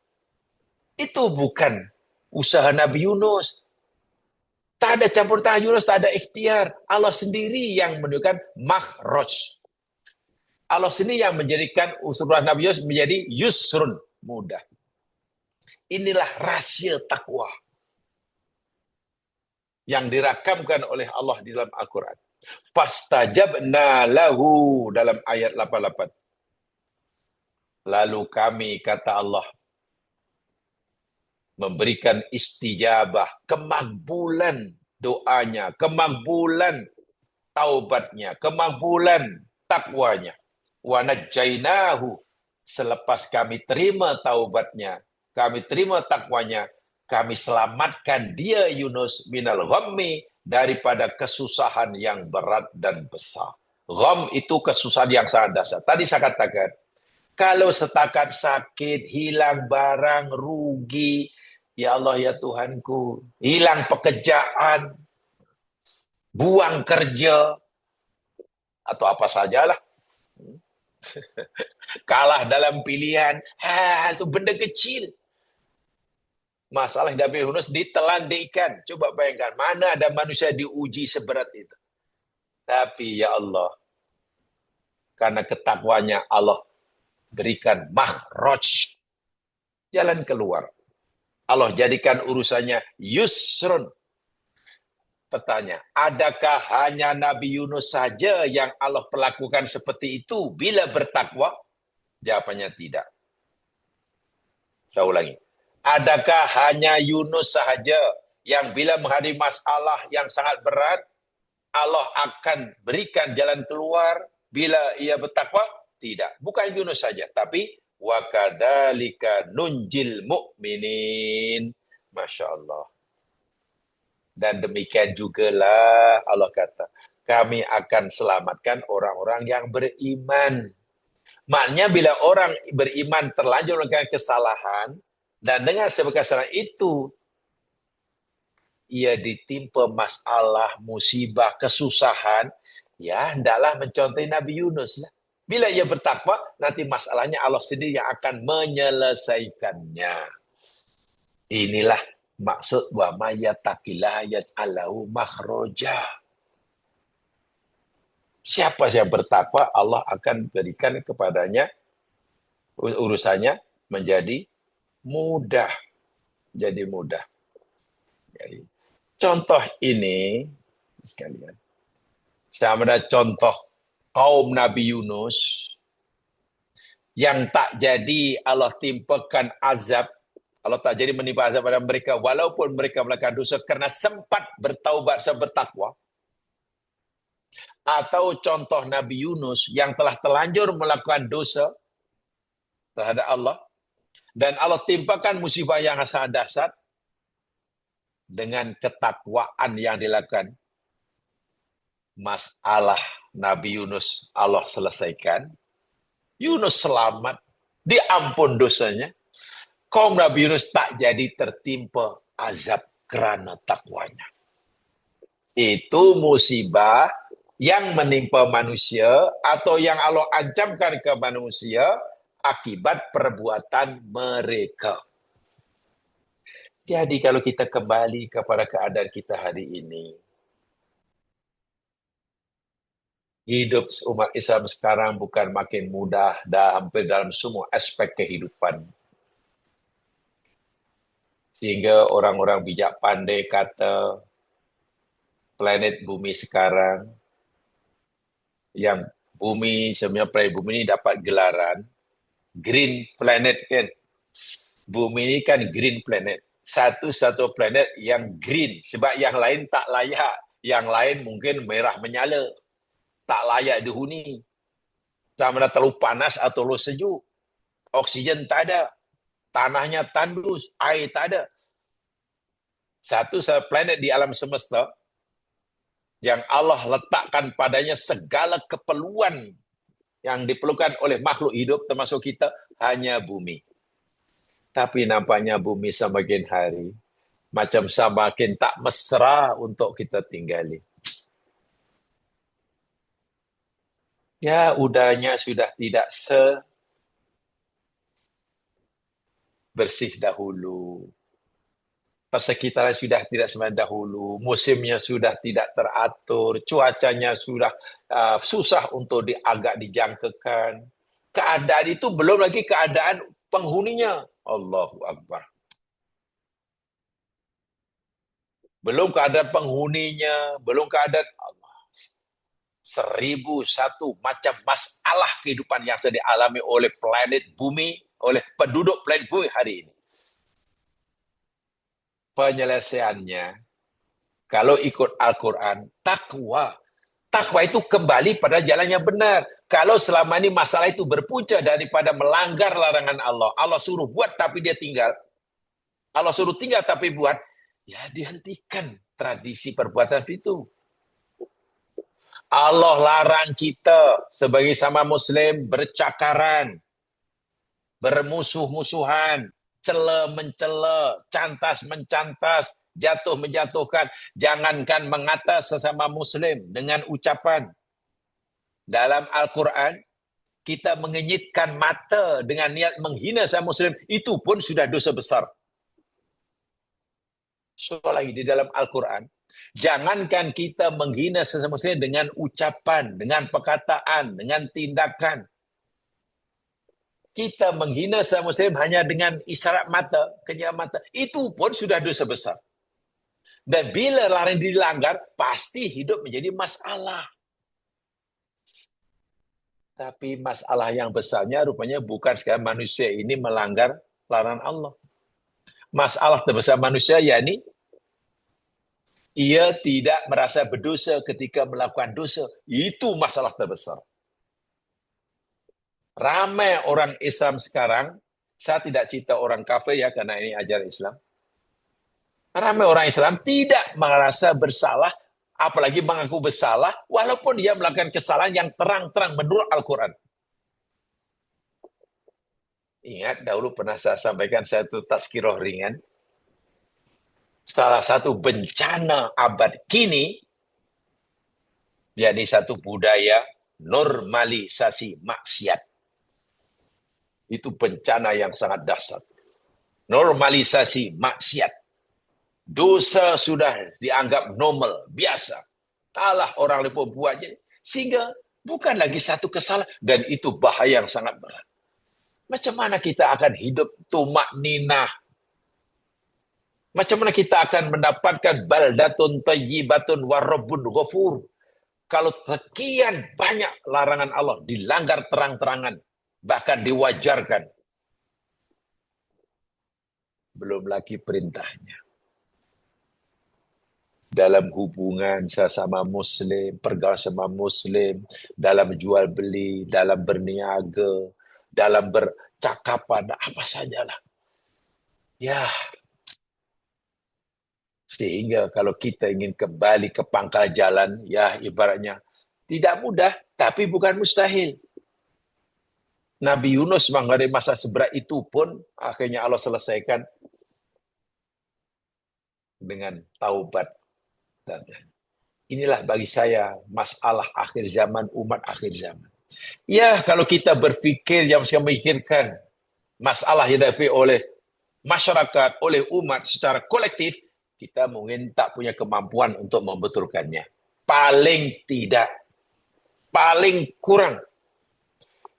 Itu bukan usaha Nabi Yunus. Tak ada campur tangan Yunus, tak ada ikhtiar. Allah sendiri yang menunjukkan makhraj. Allah sendiri yang menjadikan usaha Nabi Yunus menjadi yusrun, mudah. Inilah rahasia takwa yang dirakamkan oleh Allah di dalam Al-Quran. Fastajabna lahu dalam ayat 88. Lalu kami, kata Allah, memberikan istijabah, kemakbulan doanya, kemakbulan taubatnya, kemakbulan takwanya. Wa najjainahu, selepas kami terima taubatnya, kami terima takwanya, kami selamatkan dia Yunus minal ghammi, daripada kesusahan yang berat dan besar. Gham itu kesusahan yang sangat dahsyat. Tadi saya katakan, kalau setakat sakit, hilang barang, rugi, ya Allah ya Tuhanku, hilang pekerjaan, buang kerja, atau apa sajalah, kalah dalam pilihan, itu benda kecil. Masalah Nabi Yunus ditelan di ikan. Coba bayangkan, mana ada manusia diuji seberat itu. Tapi ya Allah, karena ketakwanya Allah berikan makhraj, jalan keluar. Allah jadikan urusannya yusrun. Bertanya, adakah hanya Nabi Yunus saja yang Allah perlakukan seperti itu bila bertakwa? Jawabannya tidak. Saya ulangi. Adakah hanya Yunus sahaja yang bila menghadapi masalah yang sangat berat, Allah akan berikan jalan keluar bila ia bertakwa? Tidak. Bukan Yunus saja, tapi wa kadzalika nunjil mu'minin. Masya Allah. Dan demikian jugalah Allah kata, kami akan selamatkan orang-orang yang beriman. Maknanya bila orang beriman terlanjur melakukan kesalahan, dan dengan sebab kesalahan itu, ia ditimpa masalah, musibah, kesusahan, ya hendaklah mencontohi Nabi Yunus lah. Bila ia bertakwa, nanti masalahnya Allah sendiri yang akan menyelesaikannya. Inilah maksud wa may yattaqillah yaj'alhu makhraja. Siapa yang bertakwa, Allah akan berikan kepadanya urusannya menjadi mudah. Jadi mudah. Jadi, contoh ini, sekalian, sama ada contoh kaum Nabi Yunus yang tak jadi Allah timpakan azab, Allah tak jadi menimpa azab pada mereka walaupun mereka melakukan dosa karena sempat bertaubat dan bertakwa. Atau contoh Nabi Yunus yang telah terlanjur melakukan dosa terhadap Allah dan Allah timpakan musibah yang sangat dahsyat dengan ketakwaan yang dilakukan. Masalah Nabi Yunus Allah selesaikan. Yunus selamat, diampun dosanya. Kaum Nabi Yunus tak jadi tertimpa azab kerana takwanya. Itu musibah yang menimpa manusia atau yang Allah ancamkan ke manusia akibat perbuatan mereka. Jadi kalau kita kembali kepada keadaan kita hari ini, hidup umat Islam sekarang bukan makin mudah hampir dalam semua aspek kehidupan. Sehingga orang-orang bijak pandai kata planet bumi sekarang, yang bumi sebenarnya planet bumi ini dapat gelaran green planet kan. Bumi ini kan green planet. Satu-satu planet yang green sebab yang lain tak layak. Yang lain mungkin merah menyala. Tak layak dihuni. Sama ada terlalu panas atau terlalu sejuk. Oksigen tak ada. Tanahnya tandus, air tak ada. Satu-satu planet di alam semesta yang Allah letakkan padanya segala keperluan yang diperlukan oleh makhluk hidup termasuk kita hanya bumi. Tapi nampaknya bumi semakin hari macam semakin tak mesra untuk kita tinggali. Ya, udaranya sudah tidak bersih dahulu. Persekitaran sudah tidak seperti dahulu. Musimnya sudah tidak teratur. Cuacanya sudah susah untuk agak dijangkakan. Keadaan itu belum lagi keadaan penghuninya. Allahu Akbar. Belum keadaan penghuninya, belum keadaan Allah. 1001 macam masalah kehidupan yang sedang dialami oleh planet bumi, oleh penduduk planet bumi hari ini. Penyelesaiannya, kalau ikut Al-Quran, takwa. Takwa itu kembali pada jalan yang benar. Kalau selama ini masalah itu berpunca daripada melanggar larangan Allah, Allah suruh buat tapi dia tinggal, Allah suruh tinggal tapi buat, ya dihentikan tradisi perbuatan itu. Allah larang kita sebagai sama Muslim bercakaran, bermusuh-musuhan, cela-mencela, cantas-mencantas, jatuh-menjatuhkan. Jangankan mengata sesama Muslim dengan ucapan. Dalam Al-Quran, kita mengenyitkan mata dengan niat menghina sesama Muslim, itu pun sudah dosa besar. Soalnya di dalam Al-Quran, jangankan kita menghina sesama Muslim dengan ucapan, dengan perkataan, dengan tindakan. Kita menghina sesama Muslim hanya dengan isyarat mata, kenyam mata, itu pun sudah dosa besar. Dan bila larang dilanggar, pasti hidup menjadi masalah. Tapi masalah yang besarnya rupanya bukan sekarang manusia ini melanggar larangan Allah. Masalah terbesar manusia yakni ia tidak merasa berdosa ketika melakukan dosa. Itu masalah terbesar. Ramai orang Islam sekarang, saya tidak cerita orang kafir ya karena ini ajaran Islam. Ramai orang Islam tidak merasa bersalah, apalagi mengaku bersalah, walaupun dia melakukan kesalahan yang terang-terang menurut Al-Quran. Ingat, dahulu pernah saya sampaikan satu tazkirah ringan. Salah satu bencana abad kini, yakni satu budaya normalisasi maksiat. Itu bencana yang sangat dahsyat. Normalisasi maksiat. Dosa sudah dianggap normal, biasa. Alah, orang lepas buatnya. Sehingga bukan lagi satu kesalahan. Dan itu bahaya yang sangat berat. Macam mana kita akan hidup tumak ninah? Macam mana kita akan mendapatkan baldatun tayyibatun warabbun ghafur? Kalau sekian banyak larangan Allah dilanggar terang-terangan, bahkan diwajarkan. belum lagi perintahnya. Dalam hubungan sesama Muslim, pergaulan sama Muslim, dalam jual beli, dalam berniaga, dalam bercakapan, apa sajalah. Ya, sehingga kalau kita ingin kembali ke pangkal jalan, ya ibaratnya tidak mudah, tapi bukan mustahil. Nabi Yunus menghadapi masa seberat itu pun akhirnya Allah selesaikan dengan taubat. Dan inilah bagi saya masalah akhir zaman, umat akhir zaman. Ya, kalau kita berpikir, yang saya memikirkan masalah yang dihadapi oleh masyarakat, oleh umat secara kolektif, kita mungkin tak punya kemampuan untuk membetulkannya. Paling tidak, paling kurang,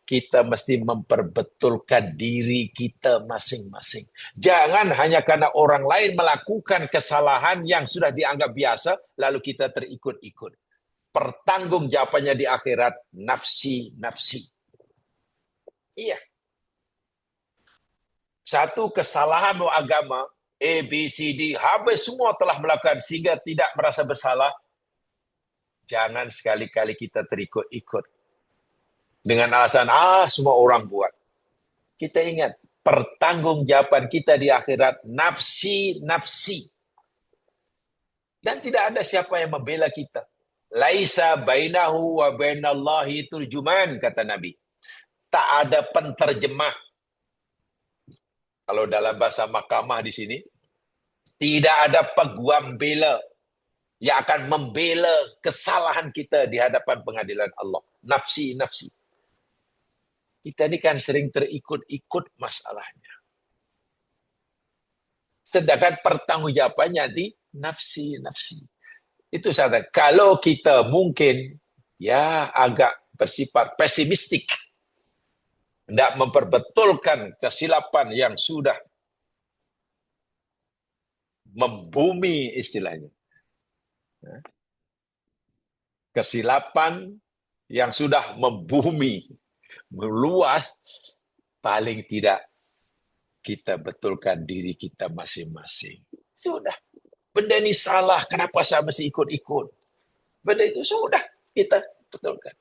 kita mesti memperbetulkan diri kita masing-masing. Jangan hanya karena orang lain melakukan kesalahan yang sudah dianggap biasa, lalu kita terikut-ikut. Pertanggungjawabannya di akhirat, nafsi. Iya. Satu kesalahan agama, A, B, C, D, habis semua telah melakukan sehingga tidak merasa bersalah. Jangan sekali-kali kita terikut-ikut. Dengan alasan, semua orang buat. Kita ingat, pertanggungjawaban kita di akhirat, nafsi. Dan tidak ada siapa yang membela kita. Laisa bainahu wa bainallahi turjuman, kata Nabi. Tak ada penterjemah. Kalau dalam bahasa mahkamah di sini, tidak ada peguam bela yang akan membela kesalahan kita di hadapan pengadilan Allah. Nafsi. Kita ini kan sering terikut-ikut masalahnya. Sedangkan pertanggungjawabannya di nafsi. Itu saja. Kalau kita mungkin ya agak bersifat pesimistik, tidak memperbetulkan kesilapan yang sudah membumi istilahnya. Kesilapan yang sudah membumi, meluas, paling tidak kita betulkan diri kita masing-masing. Sudah. Benda ini salah, kenapa saya mesti ikut-ikut? Benda itu sudah kita betulkan.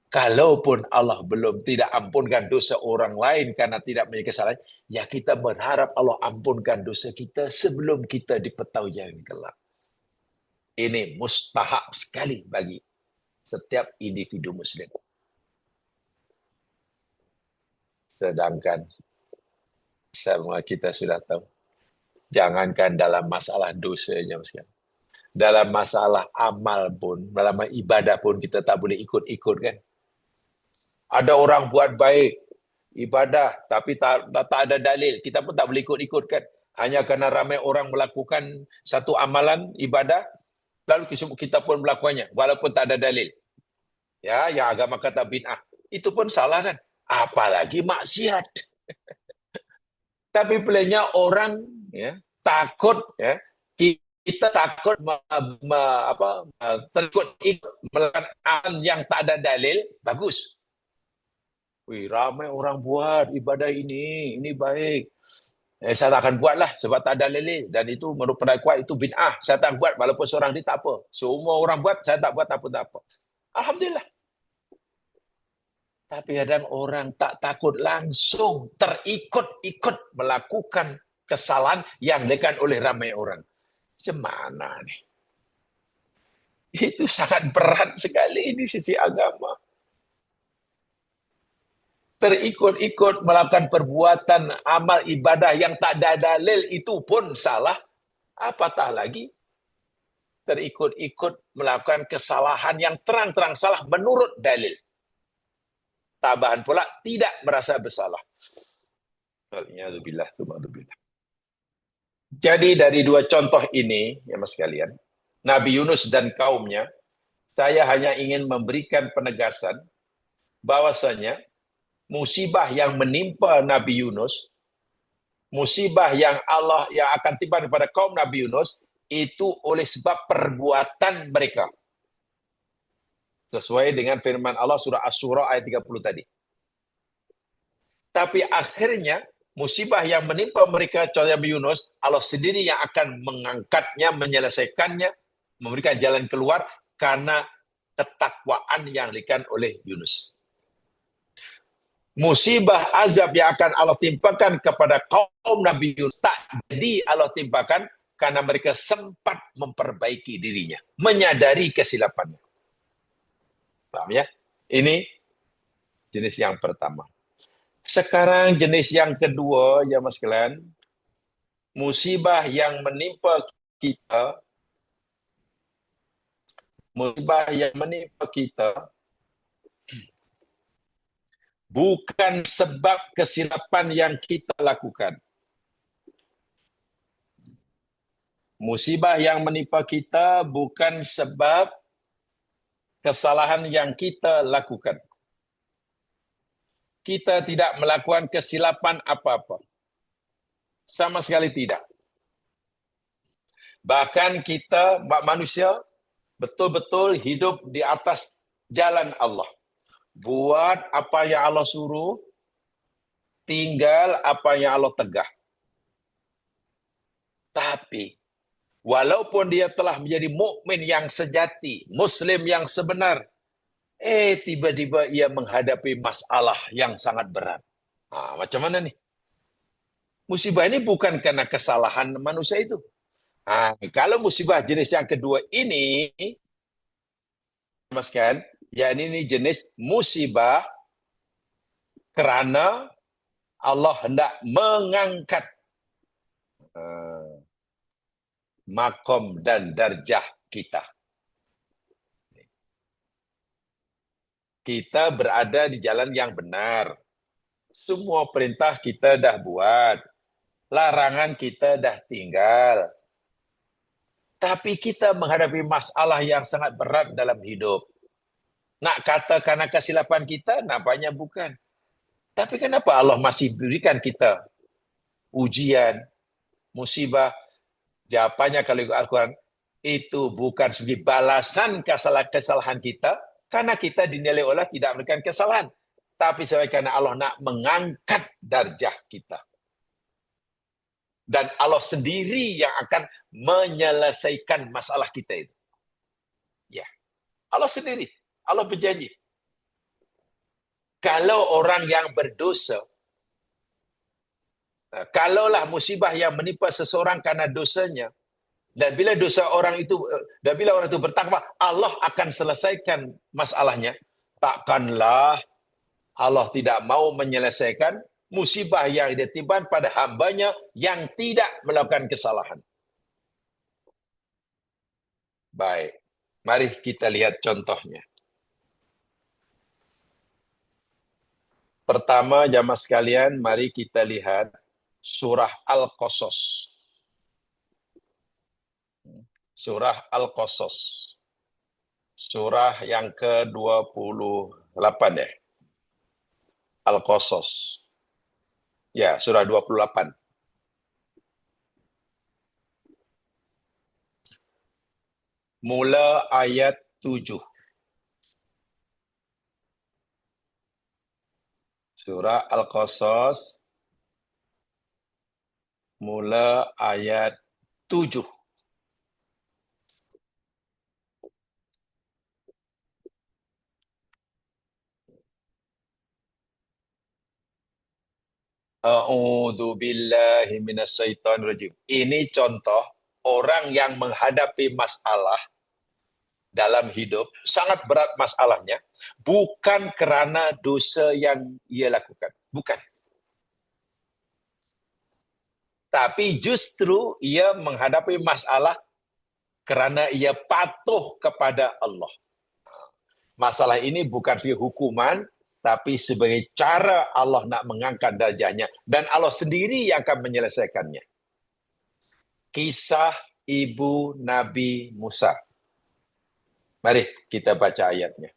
Kalaupun Allah belum tidak ampunkan dosa orang lain karena tidak punya kesalahan, ya kita berharap Allah ampunkan dosa kita sebelum kita dipetau jalan gelap. Ini mustahak sekali bagi setiap individu Muslim. Sedangkan semua kita sudah tahu, jangankan dalam masalah dosanya, dalam masalah amal pun, dalam ibadah pun kita tak boleh ikut-ikut kan. Ada orang buat baik, ibadah, tapi tak ada dalil. Kita pun tak boleh ikut-ikut kan. Hanya kerana ramai orang melakukan satu amalan ibadah, lalu kita pun melakukannya, walaupun tak ada dalil. Ya, yang agama kata bid'ah. Itu pun salah kan. Apalagi maksiat. Tapi pelanya orang ya, takut, ya, kita takut terikut melakukan amalan yang tak ada dalil, bagus. Wih, ramai orang buat ibadah ini baik. Saya tak akan buatlah sebab tak ada dalil. Dan itu menurut pendapat kuat, itu bid'ah. Saya tak buat walaupun seorang dia tak apa. Semua orang buat, saya tak buat apa-apa. Alhamdulillah. Tapi kadang orang tak takut langsung terikut-ikut melakukan kesalahan yang dilakukan oleh ramai orang. Macam mana nih? Itu sangat berat sekali di sisi agama. Terikut-ikut melakukan perbuatan amal ibadah yang tak ada dalil itu pun salah. Apatah lagi terikut-ikut melakukan kesalahan yang terang-terang salah menurut dalil. Tambahan pula tidak merasa bersalah. Jadi dari dua contoh ini, ya mas sekalian, Nabi Yunus dan kaumnya, saya hanya ingin memberikan penegasan bahwasanya musibah yang menimpa Nabi Yunus, musibah yang Allah yang akan tiba kepada kaum Nabi Yunus, itu oleh sebab perbuatan mereka. Sesuai dengan firman Allah surah Asy-Syura ayat 30 tadi. Tapi akhirnya Musibah yang menimpa mereka, contoh Nabi Yunus, Allah sendiri yang akan mengangkatnya, menyelesaikannya, memberikan jalan keluar karena ketakwaan yang diberikan oleh Yunus. Musibah azab yang akan Allah timpakan kepada kaum Nabi Yunus tak jadi Allah timpakan karena mereka sempat memperbaiki dirinya, menyadari kesilapannya. Paham ya? Ini jenis yang pertama. Sekarang jenis yang kedua, ya mas sekalian, musibah yang menimpa kita, bukan sebab kesilapan yang kita lakukan. Musibah yang menimpa kita bukan sebab kesalahan yang kita lakukan. Kita tidak melakukan kesilapan apa-apa. Sama sekali tidak. Bahkan kita, manusia, betul-betul hidup di atas jalan Allah. Buat apa yang Allah suruh, tinggal apa yang Allah tegah. Tapi, walaupun dia telah menjadi mukmin yang sejati, Muslim yang sebenar, tiba-tiba ia menghadapi masalah yang sangat berat. Macam mana nih? Musibah ini bukan karena kesalahan manusia itu. Kalau musibah jenis yang kedua ini, Mas kan, ya ini jenis musibah kerana Allah hendak mengangkat makom dan darjah kita. Kita berada di jalan yang benar. Semua perintah kita dah buat. Larangan kita dah tinggal. Tapi kita menghadapi masalah yang sangat berat dalam hidup. Nak kata karena kesilapan kita, nampaknya bukan. Tapi kenapa Allah masih berikan kita ujian, musibah? Jawapannya kalau ikut Al-Quran, itu bukan sebagai balasan kesalahan kita, karena kita dinilai Allah tidak memberikan kesalahan. Tapi sebagai karena Allah nak mengangkat darjah kita. Dan Allah sendiri yang akan menyelesaikan masalah kita itu. Ya, Allah sendiri. Allah berjanji. Kalau orang yang berdosa, kalaulah musibah yang menimpa seseorang karena dosanya, dan bila orang itu bertakwa, Allah akan selesaikan masalahnya. Takkanlah Allah tidak mau menyelesaikan musibah yang ditimpa pada hambanya yang tidak melakukan kesalahan. Baik, mari kita lihat contohnya. Pertama, jamaah sekalian, mari kita lihat surah Al-Qasas. Surah Al-Qasas. Surah yang ke-28 ya. Al-Qasas. Ya, surah 28. Mula ayat 7. Surah Al-Qasas. Mula ayat 7. A'udzu billahi minasyaitonir rajim. Ini contoh orang yang menghadapi masalah dalam hidup, sangat berat masalahnya, bukan kerana dosa yang ia lakukan. Bukan. Tapi justru ia menghadapi masalah kerana ia patuh kepada Allah. Masalah ini bukan sebagai hukuman, tapi sebagai cara Allah nak mengangkat darjahnya. Dan Allah sendiri yang akan menyelesaikannya. Kisah ibu Nabi Musa. Mari kita baca ayatnya.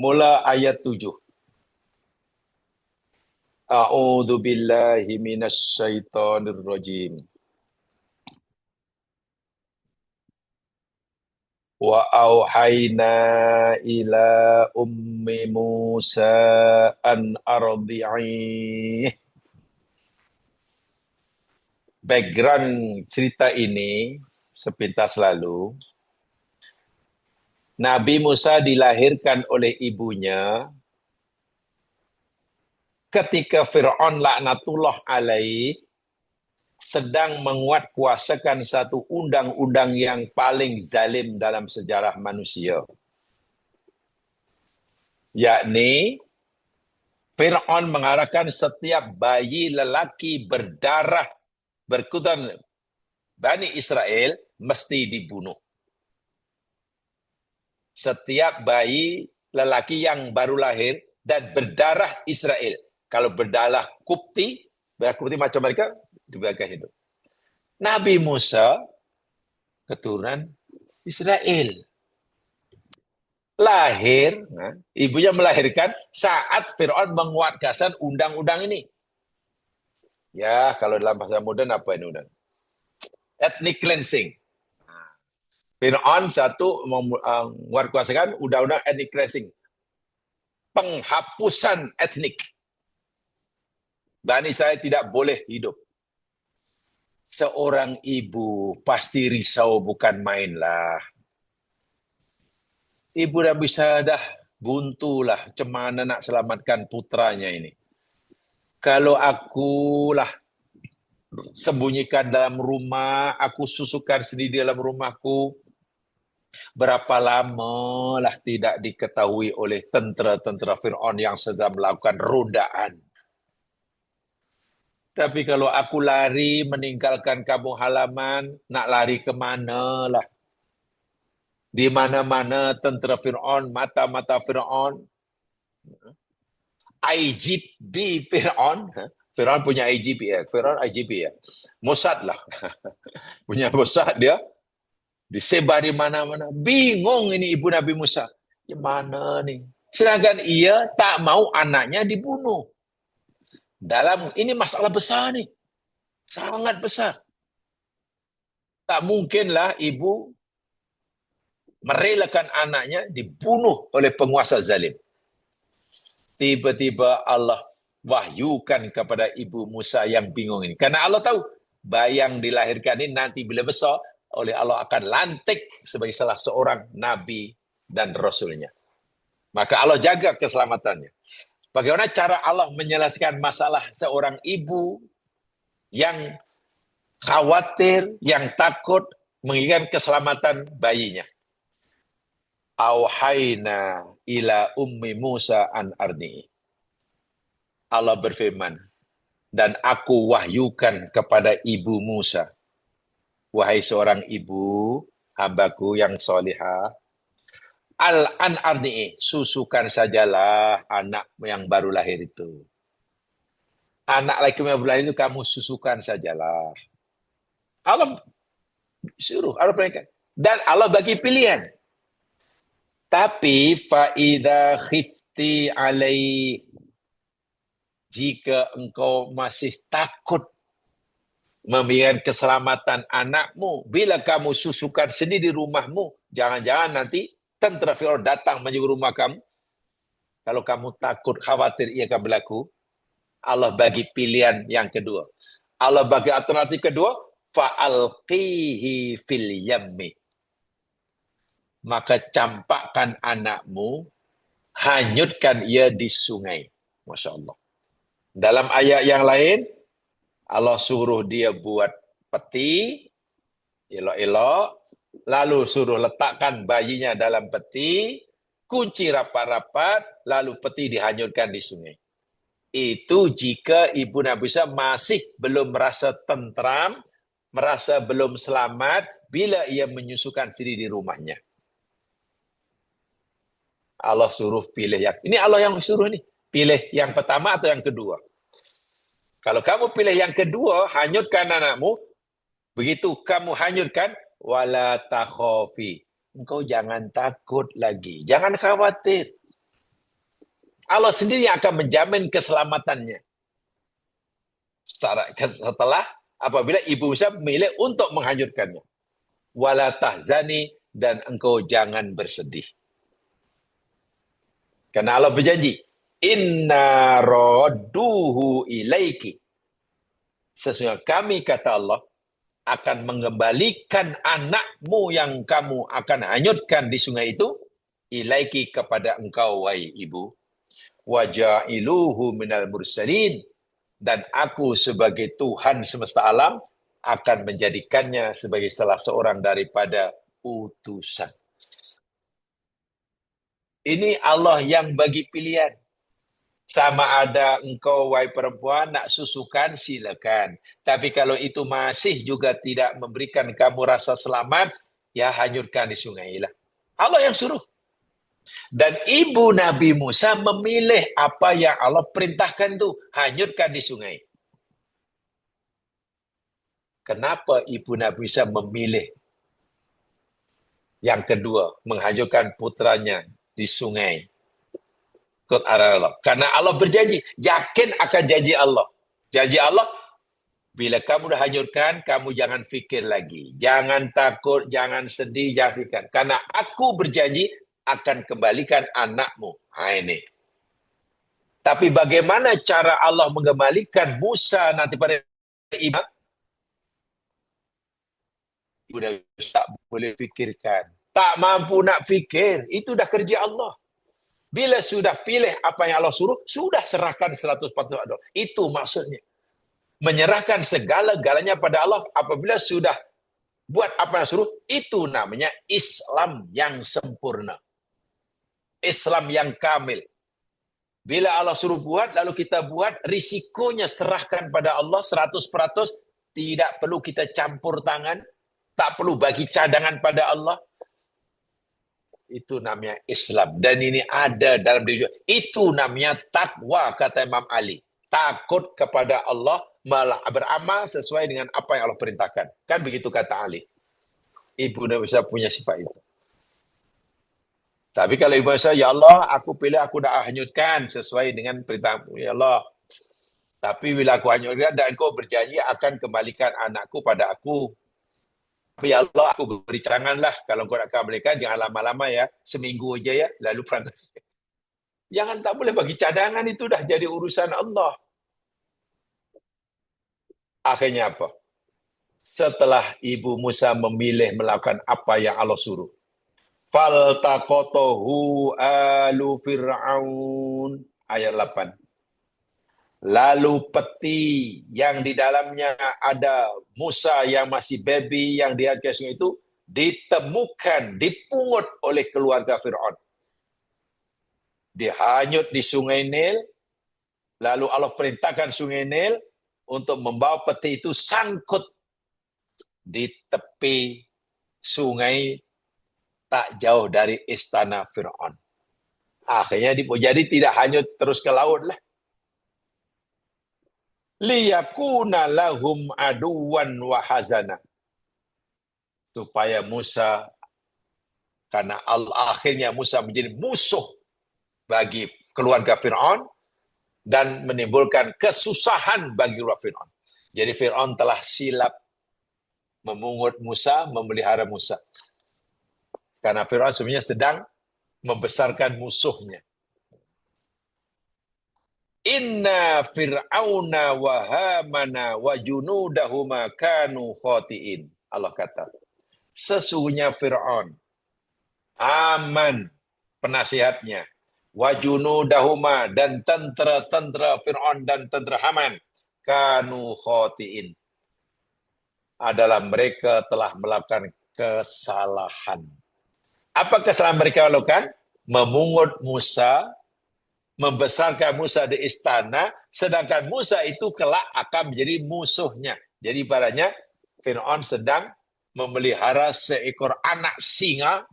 Mula ayat 7. A'udzu billahi minasyaitonir rajim. Wa auhayna ila ummi Musa an ardi'i. background cerita ini sepintas lalu, Nabi Musa dilahirkan oleh ibunya ketika Fir'aun laknatullah alaih sedang menguatkuasakan satu undang-undang yang paling zalim dalam sejarah manusia. Yakni, Fir'aun mengarahkan setiap bayi lelaki berdarah berkutan Bani Israel mesti dibunuh. Setiap bayi lelaki yang baru lahir dan berdarah Israel. Kalau berdarah Kupti macam mereka, dibiarkan hidup. Nabi Musa, keturunan Israel. Lahir, ibunya melahirkan saat Fir'aun menguatkan undang-undang ini. Ya, kalau dalam bahasa modern apa ini undang? Ethnic cleansing. Fir'aun satu menguatkuasakan undang-undang ethnic cleansing. Penghapusan etnik. Bani Israel tidak boleh hidup. Seorang ibu pasti risau bukan main lah. Ibu dah bisa dah buntu lah. Macam mana nak selamatkan putranya ini. Kalau akulah sembunyikan dalam rumah, aku susukan sendiri dalam rumahku, berapa lama lah tidak diketahui oleh tentera-tentera Fir'aun yang sedang melakukan rondaan. Tapi kalau aku lari meninggalkan kampung halaman, nak lari ke mana lah? Di mana-mana tentera Fir'aun, mata-mata Fir'aun, IGP Fir'aun, Fir'aun punya IGP ya, Fir'aun IGP ya, Mossad lah, punya Mossad dia, disebar di mana-mana. Bingung ini ibu Nabi Musa, di mana nih? Sedangkan ia tak mau anaknya dibunuh. Ini masalah besar nih, sangat besar. Tak mungkinlah ibu merelakan anaknya dibunuh oleh penguasa zalim. Tiba-tiba Allah wahyukan kepada ibu Musa yang bingung ini. Karena Allah tahu, bayang dilahirkan ini nanti bila besar, oleh Allah akan lantik sebagai salah seorang nabi dan rasulnya. Maka Allah jaga keselamatannya. Bagaimana cara Allah menyelesaikan masalah seorang ibu yang khawatir, yang takut menginginkan keselamatan bayinya? Auhayna ila ummi Musa an arni. Allah berfirman, dan aku wahyukan kepada ibu Musa. Wahai seorang ibu, hambaku yang solihah, an arni, susukan sajalah anak yang baru lahir itu. Anak laki yang baru lahir itu kamu susukan sajalah. Allah suruh, Allah berikan. Dan Allah bagi pilihan. Tapi faida khifti alai, jika engkau masih takut membiarkan keselamatan anakmu, bila kamu susukan sendiri di rumahmu, jangan-jangan nanti tentera Fir'aun datang menyuruh rumah kamu. Kalau kamu takut, khawatir ia akan berlaku, Allah bagi pilihan yang kedua. Allah bagi alternatif kedua, fa'alqihi fil yammi. Maka campakkan anakmu, hanyutkan ia di sungai. Masya Allah. Dalam ayat yang lain, Allah suruh dia buat peti, elok-elok, lalu suruh letakkan bayinya dalam peti, kunci rapat-rapat, lalu peti dihanyutkan di sungai. Itu jika ibu Nabi Musa masih belum merasa tentram, merasa belum selamat, bila ia menyusukan diri di rumahnya. Allah suruh pilih yang ini, Allah yang suruh nih, pilih yang pertama atau yang kedua. Kalau kamu pilih yang kedua, hanyutkan anakmu, begitu kamu hanyutkan, wala takhafi, engkau jangan takut lagi, jangan khawatir. Allah sendiri yang akan menjamin keselamatannya. Setelah apabila ibu Musa memilih untuk menghanyutkannya. Wala tahzani, dan engkau jangan bersedih. Karena Allah berjanji, inna radduhu ilaiki. Sesungguhnya kami, kata Allah, akan mengembalikan anakmu yang kamu akan hanyutkan di sungai itu, ilaiki kepada engkau, wahai ibu. Waja'iluhu minal mursalin. Dan aku sebagai Tuhan semesta alam akan menjadikannya sebagai salah seorang daripada utusan. Ini Allah yang bagi pilihan. Sama ada engkau, wahai perempuan, nak susukan, silakan. Tapi kalau itu masih juga tidak memberikan kamu rasa selamat, ya hanyutkan di sungai lah. Allah yang suruh. Dan ibu Nabi Musa memilih apa yang Allah perintahkan itu, hanyutkan di sungai. Kenapa ibu Nabi Musa memilih yang kedua, menghanyutkan putranya di sungai? Karena Allah berjanji, yakin akan janji Allah. Janji Allah, bila kamu dah hanyutkan, kamu jangan fikir lagi. Jangan takut, jangan sedih, jangan fikir. Karena aku berjanji akan kembalikan anakmu. Ini. Tapi bagaimana cara Allah mengembalikan Musa nanti pada ibu? Ibu tak boleh fikirkan. Tak mampu nak fikir. Itu dah kerja Allah. Bila sudah pilih apa yang Allah suruh, sudah serahkan 100% Allah. Itu maksudnya. Menyerahkan segala-galanya pada Allah apabila sudah buat apa yang suruh, itu namanya Islam yang sempurna. Islam yang kamil. Bila Allah suruh buat, lalu kita buat, risikonya serahkan pada Allah 100%, tidak perlu kita campur tangan, tak perlu bagi cadangan pada Allah. Itu namanya Islam. Dan ini ada dalam diri. Itu namanya takwa, kata Imam Ali. Takut kepada Allah, malah beramal sesuai dengan apa yang Allah perintahkan. Kan begitu kata Ali. Ibu Nabi Musa punya sifat itu. Tapi kalau ibu Musa, ya Allah, aku pilih, aku dah hanyutkan sesuai dengan perintahmu. Ya Allah. Tapi bila aku hanyutkan, dan engkau berjanji akan kembalikan anakku pada aku. Tapi ya Allah, aku beri cadanganlah. Kalau kau nak kembalikan, jangan lama-lama ya. Seminggu aja ya, lalu perang. Jangan, tak boleh bagi cadangan, itu dah jadi urusan Allah. Akhirnya apa? Setelah ibu Musa memilih melakukan apa yang Allah suruh. Faltaqatahu alu Fir'aun. Ayat 8. Lalu peti yang di dalamnya ada Musa yang masih baby yang di atas sungai itu ditemukan, dipungut oleh keluarga Fir'aun. Dihanyut di sungai Nil, lalu Allah perintahkan sungai Nil untuk membawa peti itu sangkut di tepi sungai tak jauh dari istana Fir'aun. Akhirnya jadi tidak hanyut terus ke laut lah. Liyakuna lahum aduwan wa hazana. Supaya Musa, karena akhirnya Musa menjadi musuh bagi keluarga Fir'aun dan menimbulkan kesusahan bagi keluarga Fir'aun. Jadi Fir'aun telah silap memungut Musa, memelihara Musa. Karena Fir'aun sebenarnya sedang membesarkan musuhnya. Inna fir'auna wa hamana wa junudahuma kanu khotiin. Allah kata, sesungguhnya Fir'aun, Haman penasihatnya, wa junudahuma dan tentera-tentera Fir'aun dan tentera Haman, kanu khotiin. Adalah mereka telah melakukan kesalahan. Apa kesalahan mereka lakukan? Memungut Musa, membesarkan Musa di istana, sedangkan Musa itu kelak akan menjadi musuhnya. Jadi ibaratnya Fir'aun sedang memelihara seekor anak singa,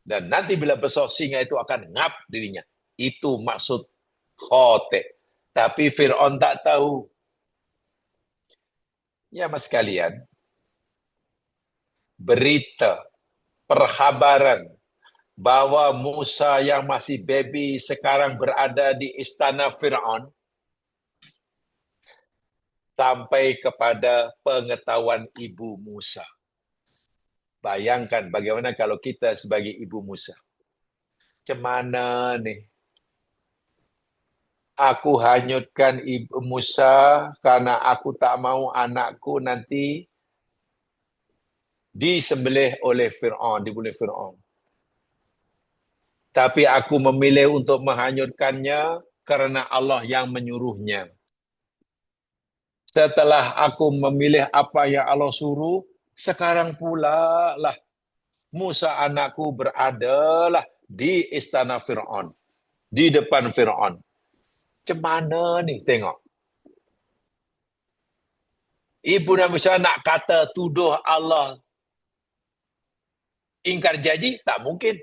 dan nanti bila besar singa itu akan ngap dirinya. Itu maksud khote. Tapi Fir'aun tak tahu. Ya mas sekalian, berita, perhabaran bahwa Musa yang masih baby sekarang berada di istana Fir'aun sampai kepada pengetahuan ibu Musa. Bayangkan bagaimana kalau kita sebagai ibu Musa. Macam mana nih? Aku hanyutkan ibu Musa karena aku tak mau anakku nanti disembelih oleh Fir'aun, dibunuh Fir'aun. Tapi aku memilih untuk menghanyutkannya karena Allah yang menyuruhnya. Setelah aku memilih apa yang Allah suruh, sekarang pula lah Musa anakku beradalah di istana Fir'aun, di depan Fir'aun. Macam mana ni tengok? Ibu Nabi Musa nak kata tuduh Allah ingkar janji, tak mungkin.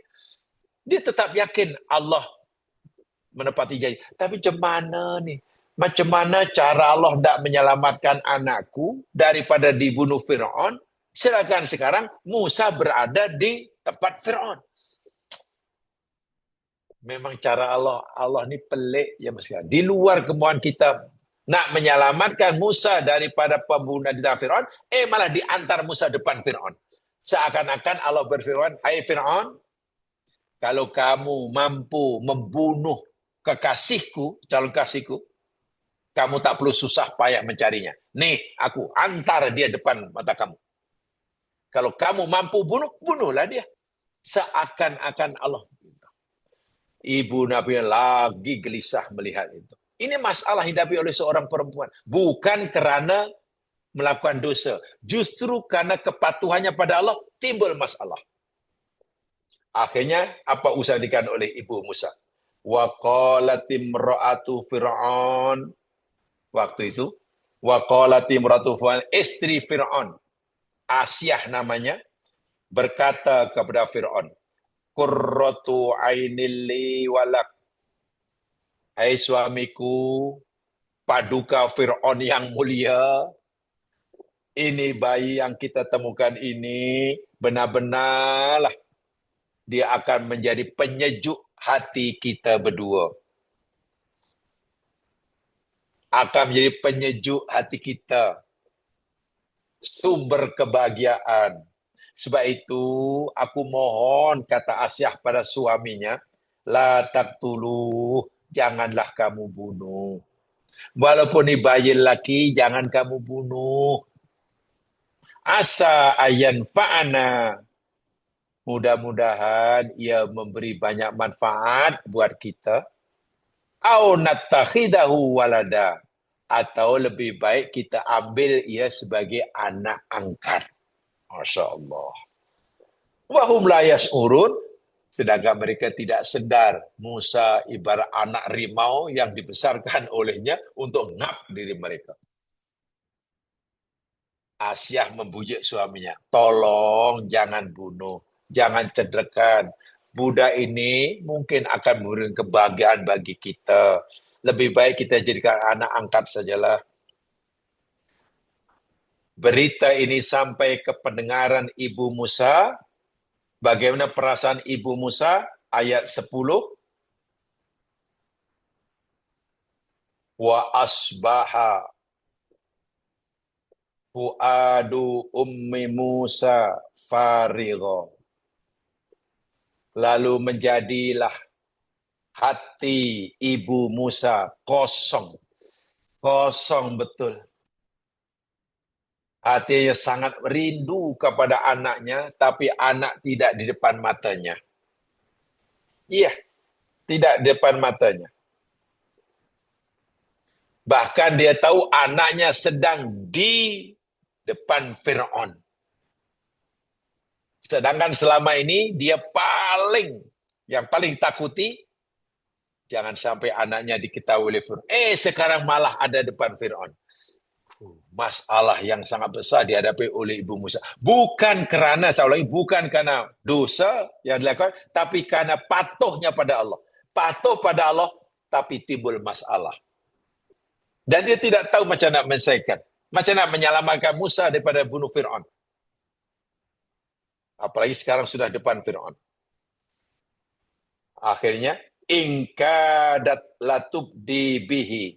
Dia tetap yakin Allah menepati janji. Tapi macam mana ni? Macam mana cara Allah nak menyelamatkan anakku daripada dibunuh Fir'aun, sedangkan sekarang Musa berada di tempat Fir'aun. Memang cara Allah ni pelik ya Mas. Di luar kemauan kita nak menyelamatkan Musa daripada pembunuhan di tangan Fir'aun, malah diantar Musa depan Fir'aun. Seakan-akan Allah berfirman, hai Fir'aun, kalau kamu mampu membunuh kekasihku, calon kasihku, kamu tak perlu susah payah mencarinya. Nih, aku antar dia depan mata kamu. Kalau kamu mampu bunuh, bunuhlah dia. Seakan-akan Allah. Ibu Nabi lagi gelisah melihat itu. Ini masalah hidapi oleh seorang perempuan. Bukan kerana melakukan dosa. Justru karena kepatuhannya pada Allah, timbul masalah. Akhirnya, apa usahakan oleh Ibu Musa? Wa qalat imra'atu Fir'aun. Waktu itu, wa qalat imra'atu Fir'aun, istri Fir'aun, Asyah namanya, berkata kepada Fir'aun, Qurratu ainil li walak. Hai suamiku, paduka Fir'aun yang mulia, ini bayi yang kita temukan ini benar-benarlah dia akan menjadi penyejuk hati kita berdua. Akan menjadi penyejuk hati kita. Sumber kebahagiaan. Sebab itu, aku mohon, kata Asyah pada suaminya, la taqtuluh, janganlah kamu bunuh. Walaupun ini bayi lelaki, jangan kamu bunuh. Asa ayan fa'ana. Mudah-mudahan ia memberi banyak manfaat buat kita. Au nattakhidahu walada. Atau lebih baik kita ambil ia sebagai anak angkat. Masya Allah. Wahum la yash'urun. Sedangkan mereka tidak sedar Musa ibarat anak rimau yang dibesarkan olehnya untuk ngap diri mereka. Asyah membujuk suaminya, tolong jangan bunuh, jangan cederakan. Budak ini mungkin akan memberi kebahagiaan bagi kita. Lebih baik kita jadikan anak angkat sajalah. Berita ini sampai ke pendengaran Ibu Musa. Bagaimana perasaan Ibu Musa? Ayat 10. Wa asbaha fuadu ummi Musa farigha. Lalu menjadilah hati Ibu Musa kosong. Kosong betul. Hatinya sangat rindu kepada anaknya, tapi anak tidak di depan matanya. Iya, tidak di depan matanya. Bahkan dia tahu anaknya sedang di depan Fir'aun. Sedangkan selama ini dia yang paling takuti, jangan sampai anaknya diketahui oleh Fir'aun. Sekarang malah ada depan Fir'aun. Masalah yang sangat besar dihadapi oleh Ibu Musa. Bukan karena dosa yang dilakukan, tapi karena patuhnya pada Allah. Patuh pada Allah, tapi timbul masalah. Dan dia tidak tahu macam nak menyelesaikan. Macam nak menyelamatkan Musa daripada bunuh Fir'aun. Apalagi sekarang sudah depan Fir'aun. Akhirnya, ingkadat latubdi bihi.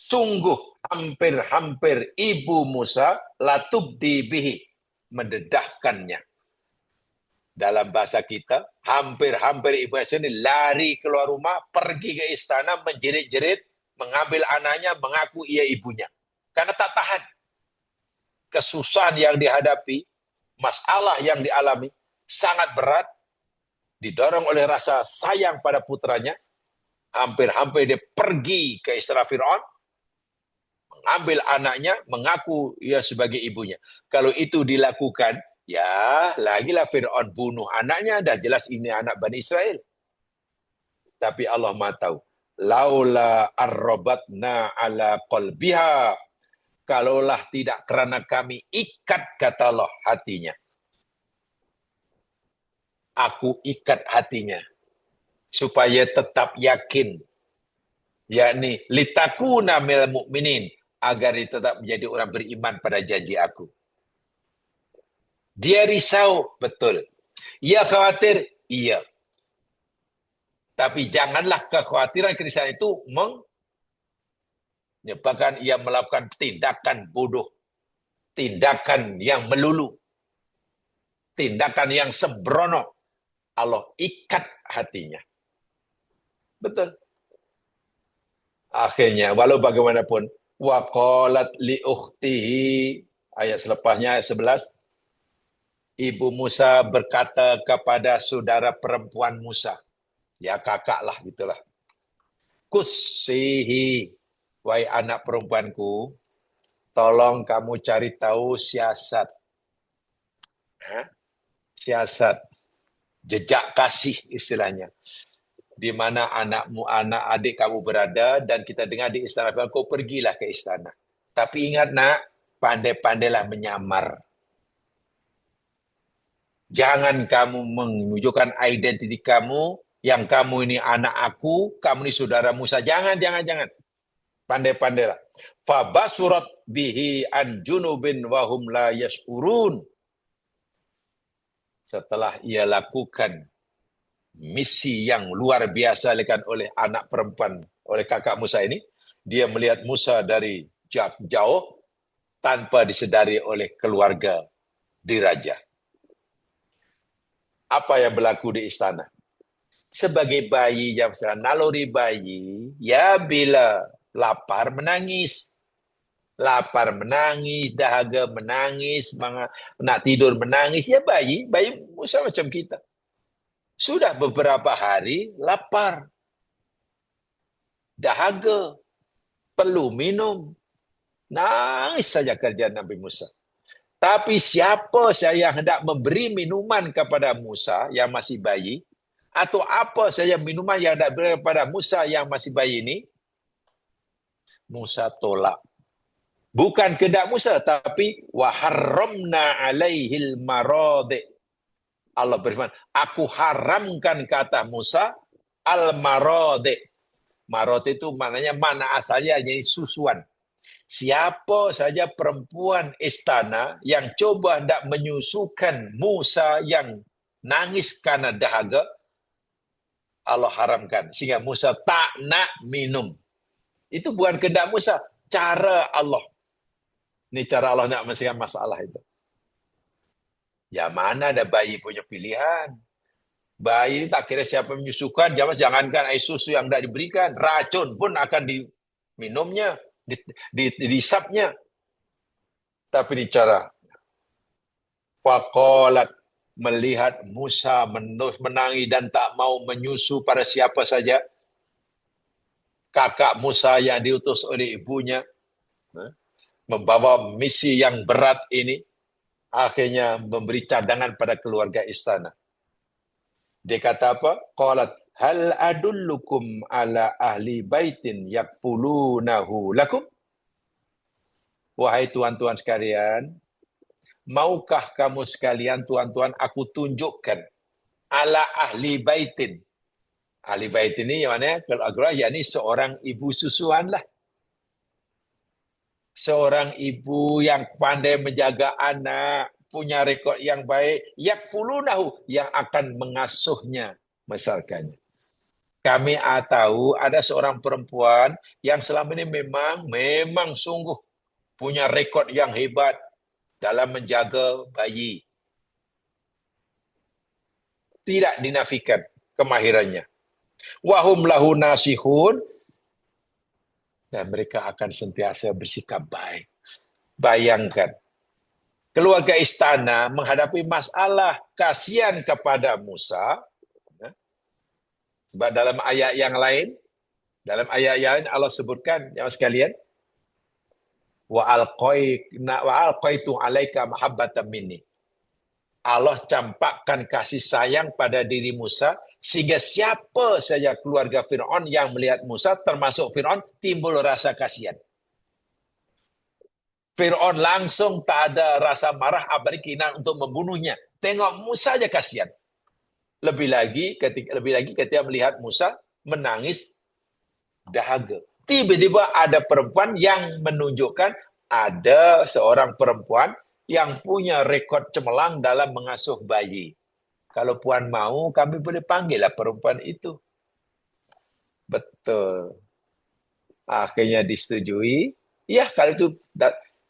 Sungguh hampir-hampir Ibu Musa latubdi bihi, mendedahkannya. Dalam bahasa kita, hampir-hampir ibu Aisyah ini lari keluar rumah, pergi ke istana, menjerit-jerit, mengambil anaknya, mengaku ia ibunya. Karena tak tahan. Kesusahan yang dihadapi, masalah yang dialami, sangat berat, didorong oleh rasa sayang pada putranya, hampir-hampir dia pergi ke istana Fir'aun, mengambil anaknya, mengaku ia sebagai ibunya. Kalau itu dilakukan, ya lagilah Fir'aun bunuh anaknya, dah jelas ini anak Bani Israel. Tapi Allah Maha tahu. Laula arrobatna ala qalbiha. Kalaulah tidak kerana kami ikat, kata Allah, hatinya. Aku ikat hatinya. Supaya tetap yakin. Yakni, litakuna minal mu'minin. Agar dia tetap menjadi orang beriman pada janji aku. Dia risau, betul. Ia khawatir, iya. Tapi janganlah kekhawatiran kerisauan itu menyebabkan ia melakukan tindakan bodoh, tindakan yang melulu, tindakan yang sembrono. Allah ikat hatinya. Betul. Akhirnya, walau bagaimanapun, waqalat li ukhtihi, ayat selepasnya, ayat 11, Ibu Musa berkata kepada saudara perempuan Musa, ya kakak lah, gitulah. Kusihi, wahai anak perempuanku, tolong kamu cari tahu siasat. Siasat. Jejak kasih istilahnya. Di mana anakmu, anak adik kamu berada, dan kita dengar di istana Fir'aun, kau pergilah ke istana. Tapi ingat nak, pandai-pandailah menyamar. Jangan kamu menunjukkan identiti kamu, yang kamu ini anak aku, kamu ini saudara Musa. Jangan. Pandai-pandailah. Fabasurat bihi an junubin wahum la yash'urun. Setelah ia lakukan misi yang luar biasa oleh anak perempuan, oleh kakak Musa ini, dia melihat Musa dari jauh tanpa disedari oleh keluarga diraja. Apa yang berlaku di istana? Sebagai bayi yang naluri bayi, ya bila lapar menangis. Lapar menangis, dahaga menangis, nak tidur menangis. Ya bayi Musa macam kita. Sudah beberapa hari lapar, dahaga, perlu minum. Nangis saja kerja Nabi Musa. Tapi siapa saya yang hendak memberi minuman kepada Musa yang masih bayi, atau apa saja minuman yang hendak beri kepada Musa yang masih bayi ini, Musa tolak. Bukan kehendak Musa, tapi waharramna alaihil maradi. Allah berfirman, aku haramkan ke atas Musa al-maradi. Maradi itu maknanya mana asalnya, jadi susuan. Siapa saja perempuan istana yang coba hendak menyusukan Musa yang nangis karena dahaga, Allah haramkan. Sehingga Musa tak nak minum. Itu bukan kehendak Musa, cara Allah. Ini cara Allah nak menyelesaikan masalah itu. Ya mana ada bayi punya pilihan. Bayi ini tak kira siapa menyusukan, jangankan air susu yang tidak diberikan, racun pun akan diminumnya, disapnya. Tapi ini cara. Faqalat, melihat Musa menangis dan tak mau menyusu pada siapa saja. Kakak Musa yang diutus oleh ibunya, membawa misi yang berat ini, akhirnya memberi cadangan pada keluarga istana. Dia kata apa? Qalat, hal adullukum ala ahli baitin yakfulunahu lakum? Wahai tuan-tuan sekalian, maukah kamu sekalian, tuan-tuan, aku tunjukkan ala ahli baitin. Ahli bait ini yang mana? Kalau Al-Quran, yakni seorang ibu susuan lah. Seorang ibu yang pandai menjaga anak, punya rekod yang baik, yakfulunahu, yang akan mengasuhnya, membesarkannya. Kami tahu ada seorang perempuan yang selama ini memang sungguh punya rekod yang hebat dalam menjaga bayi. tidak dinafikan kemahirannya. Wahum lahu nasihun, dan mereka akan sentiasa bersikap baik. Bayangkan, keluarga istana menghadapi masalah, kasihan kepada Musa. Sebab dalam ayat yang lain Allah sebutkan, jemaah sekalian, wa alqaitu alaika mahabbatan minni. Allah campakkan kasih sayang pada diri Musa, sehingga siapa saja keluarga Fir'aun yang melihat Musa, termasuk Fir'aun, timbul rasa kasihan. Fir'aun langsung tak ada rasa marah, apalagi keinginan untuk membunuhnya. Tengok Musa aja kasihan. Lebih lagi ketika melihat Musa menangis dahaga. Tiba-tiba ada perempuan yang menunjukkan ada seorang perempuan yang punya rekod cemerlang dalam mengasuh bayi. Kalau Puan mau, kami boleh panggillah perempuan itu. Betul. Akhirnya disetujui. Ya, kalau itu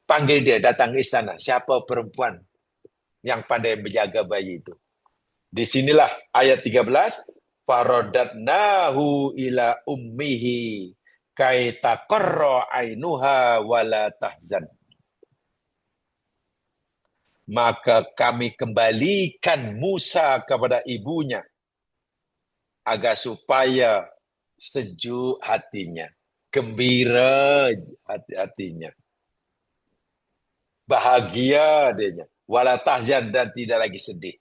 panggil dia datang ke istana. Siapa perempuan yang pandai menjaga bayi itu? Di sinilah ayat 13. Faradatnahu ila ummihi kai taqarra ainuha wala tahzan. Maka kami kembalikan Musa kepada ibunya agar supaya sejuk hatinya, gembira hatinya, bahagia adanya, wala tahzan, dan tidak lagi sedih.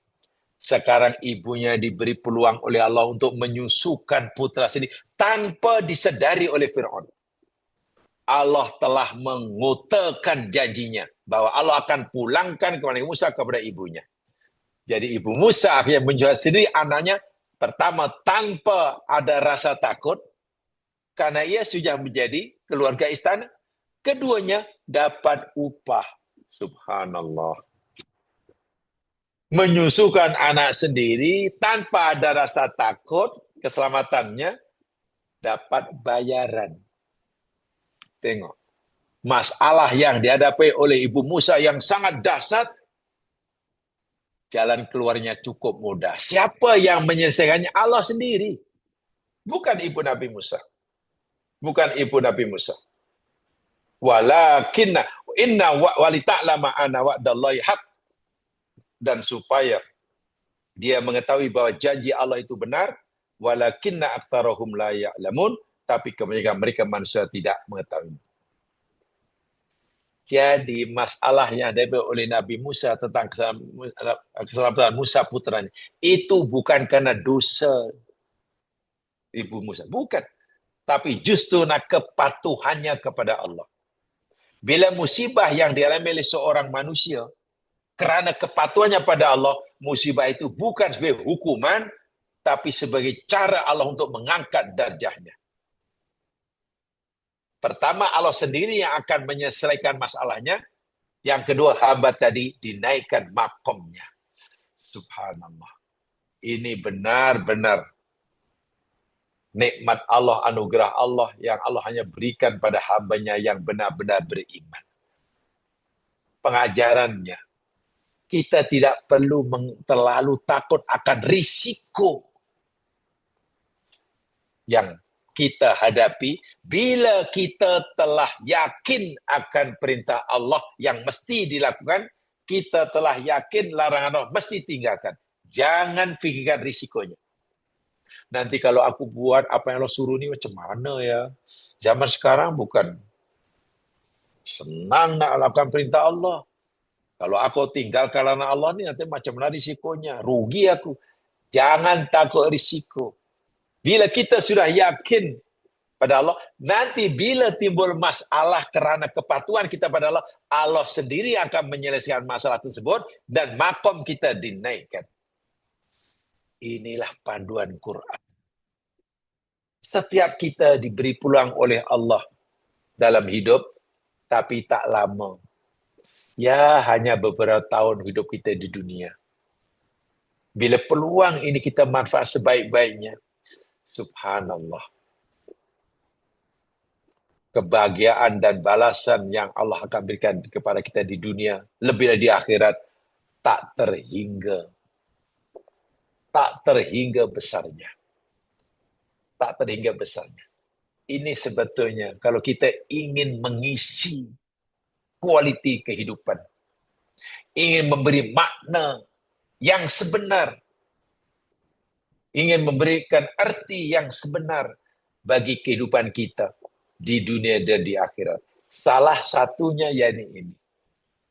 Sekarang ibunya diberi peluang oleh Allah untuk menyusukan putra sendiri tanpa disedari oleh Fir'aun. Allah telah mengutarakan janjinya bahwa Allah akan pulangkan kepada Musa kepada ibunya. Jadi ibu Musa akhirnya menjual sendiri anaknya, pertama tanpa ada rasa takut karena ia sudah menjadi keluarga istana. Keduanya dapat upah. Subhanallah. Menyusukan anak sendiri tanpa ada rasa takut keselamatannya, dapat bayaran. Tengok. Masalah yang dihadapi oleh ibu Musa yang sangat dahsyat, jalan keluarnya cukup mudah. Siapa yang menyelesaikannya? Allah sendiri. Bukan ibu Nabi Musa. Bukan ibu Nabi Musa. Walakinna inna walita'lama ana wa'dallahi haq. Dan supaya dia mengetahui bahwa janji Allah itu benar, walakinna aktsarahum la ya'lamun, tapi kebanyakan mereka manusia tidak mengetahui. Jadi masalah yang dihadapi oleh Nabi Musa tentang keselamatan Musa putranya, itu bukan karena dosa ibu Musa, bukan. Tapi justru kepatuhannya kepada Allah. Bila musibah yang dialami oleh seorang manusia, kerana kepatuhannya pada Allah, musibah itu bukan sebagai hukuman, tapi sebagai cara Allah untuk mengangkat darjahnya. Pertama, Allah sendiri yang akan menyelesaikan masalahnya. Yang kedua, hamba tadi dinaikkan makomnya. Subhanallah. Ini benar-benar nikmat Allah, anugerah Allah yang Allah hanya berikan pada hambanya yang benar-benar beriman. Pengajarannya, kita tidak perlu terlalu takut akan risiko yang kita hadapi bila kita telah yakin akan perintah Allah yang mesti dilakukan, kita telah yakin larangan Allah mesti tinggalkan. Jangan fikirkan risikonya. Nanti kalau aku buat apa yang Allah suruh ni macam mana ya? Zaman sekarang bukan senang nak lakukan perintah Allah. Kalau aku tinggalkan larangan Allah ni nanti macam mana risikonya? Rugi aku. Jangan takut risiko. Bila kita sudah yakin pada Allah, nanti bila timbul masalah kerana kepatuhan kita pada Allah, Allah sendiri akan menyelesaikan masalah tersebut dan makom kita dinaikkan. Inilah panduan Quran. Setiap kita diberi peluang oleh Allah dalam hidup, tapi tak lama. Ya, hanya beberapa tahun hidup kita di dunia. Bila peluang ini kita manfaat sebaik-baiknya, subhanallah. Kebahagiaan dan balasan yang Allah akan berikan kepada kita di dunia, lebih di akhirat, tak terhingga. tak terhingga besarnya. Tak terhingga besarnya. Ini sebetulnya kalau kita ingin mengisi kualiti kehidupan, ingin memberi makna yang sebenar, ingin memberikan arti yang sebenar bagi kehidupan kita di dunia dan di akhirat. Salah satunya yakni ini,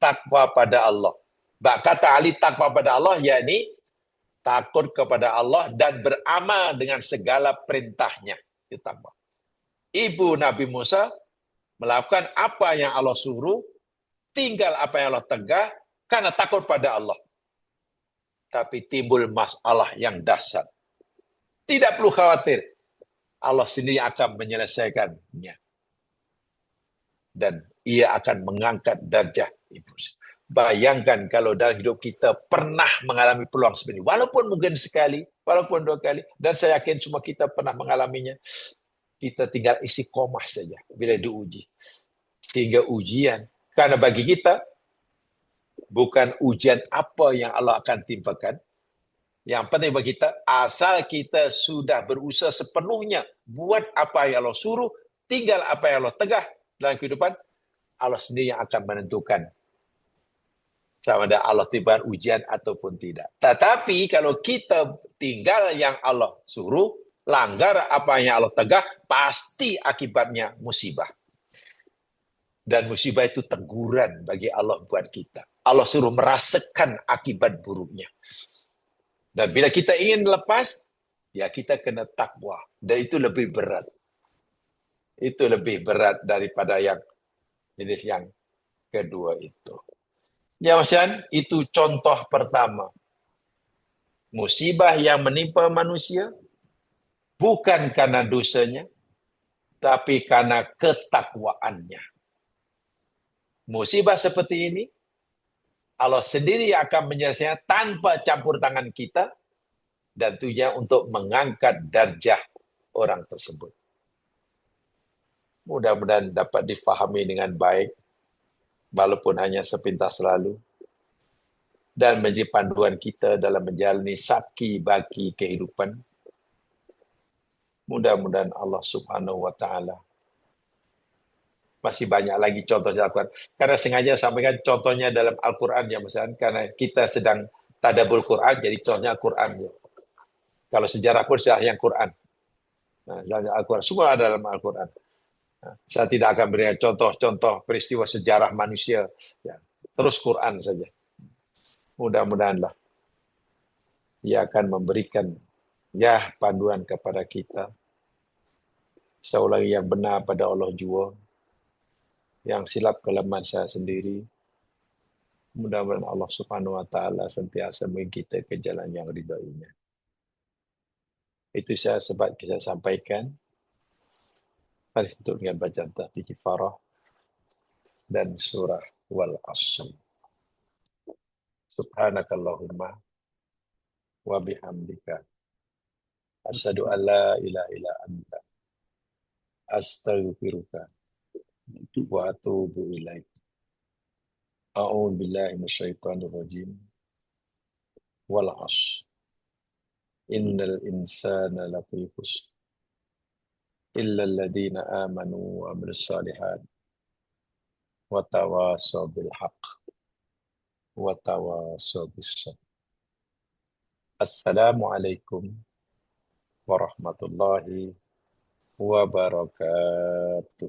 takwa pada Allah. Kata Ali, takwa pada Allah yakni takut kepada Allah dan beramal dengan segala perintahnya. Itu takwa. Ibu Nabi Musa melakukan apa yang Allah suruh, tinggal apa yang Allah tegah, karena takut pada Allah. Tapi timbul masalah yang dahsyat. Tidak perlu khawatir. Allah sendiri akan menyelesaikannya. Dan ia akan mengangkat darjah ibu. Bayangkan kalau dalam hidup kita pernah mengalami peluang seperti ini. Walaupun mungkin sekali, walaupun 2 kali. Dan saya yakin semua kita pernah mengalaminya. Kita tinggal isi komah saja bila diuji. Sehingga ujian. Karena bagi kita, bukan ujian apa yang Allah akan timpakan. Yang penting bagi kita, asal kita sudah berusaha sepenuhnya buat apa yang Allah suruh, tinggal apa yang Allah tegah dalam kehidupan, Allah sendiri yang akan menentukan sama ada Allah timpakan ujian ataupun tidak. Tetapi kalau kita tinggal yang Allah suruh, langgar apa yang Allah tegah, pasti akibatnya musibah. Dan musibah itu teguran bagi Allah buat kita. Allah suruh merasakan akibat buruknya. Dan bila kita ingin lepas, ya kita kena takwa. Dan itu lebih berat. Itu lebih berat daripada yang jenis yang kedua itu. Ya Mas Yan, itu contoh pertama. Musibah yang menimpa manusia bukan karena dosanya, tapi karena ketakwaannya. Musibah seperti ini, Allah sendiri akan menyelesaikan tanpa campur tangan kita, dan tujuan untuk mengangkat darjah orang tersebut. Mudah-mudahan dapat difahami dengan baik, walaupun hanya sepintas lalu, dan menjadi panduan kita dalam menjalani saki baki kehidupan. Mudah-mudahan Allah Subhanahu wa Ta'ala. Masih banyak lagi contoh dalam Al-Quran. Karena sengaja sampaikan contohnya dalam Al-Quran ya misalnya, karena kita sedang tadabbur Quran, jadi contohnya Al-Quran. Ya. Kalau sejarah pun sejarah yang Quran. Nah, Al-Quran semua ada dalam Al-Quran. Nah, saya tidak akan berikan contoh-contoh peristiwa sejarah manusia. Ya. Terus Quran saja. Mudah-mudahanlah ia akan memberikan ya panduan kepada kita. Seolah yang benar pada Allah jua, yang silap kelemahan saya sendiri. Mudah-mudahan Allah Subhanahu wa Ta'ala sentiasa memberi kita ke jalan yang ridhoinya. Itu saya sebab saya sampaikan. Mari untuk dengan bacaan tahti kifarah dan surah wal asr. Subhanakallahumma wa bihamdika asyhadu an la ilaha illa anta astaghfiruka wa atubu ilaik. A'udzu billahi minasyaitonir rajim. Wal asr. Innal insana lafi khusr. Illa alladziina aamanu wa 'amilus shalihaat wa tawassaw bil haqq wa tawassaw bis sabr. Assalamualaikum warahmatullahi wabarakatuh.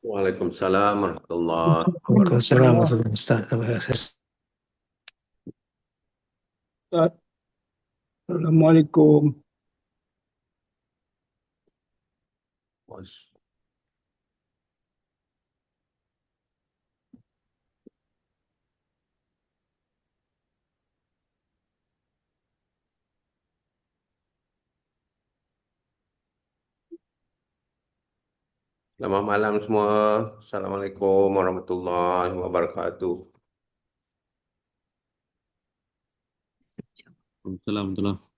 Waalaikumsalam warahmatullahi Waalaikumsalam wabarakatuh. warahmatullahi wabarakatuh. Assalamualaikum. Selamat malam semua. Assalamualaikum warahmatullahi wabarakatuh. Assalamualaikum warahmatullahi wabarakatuh.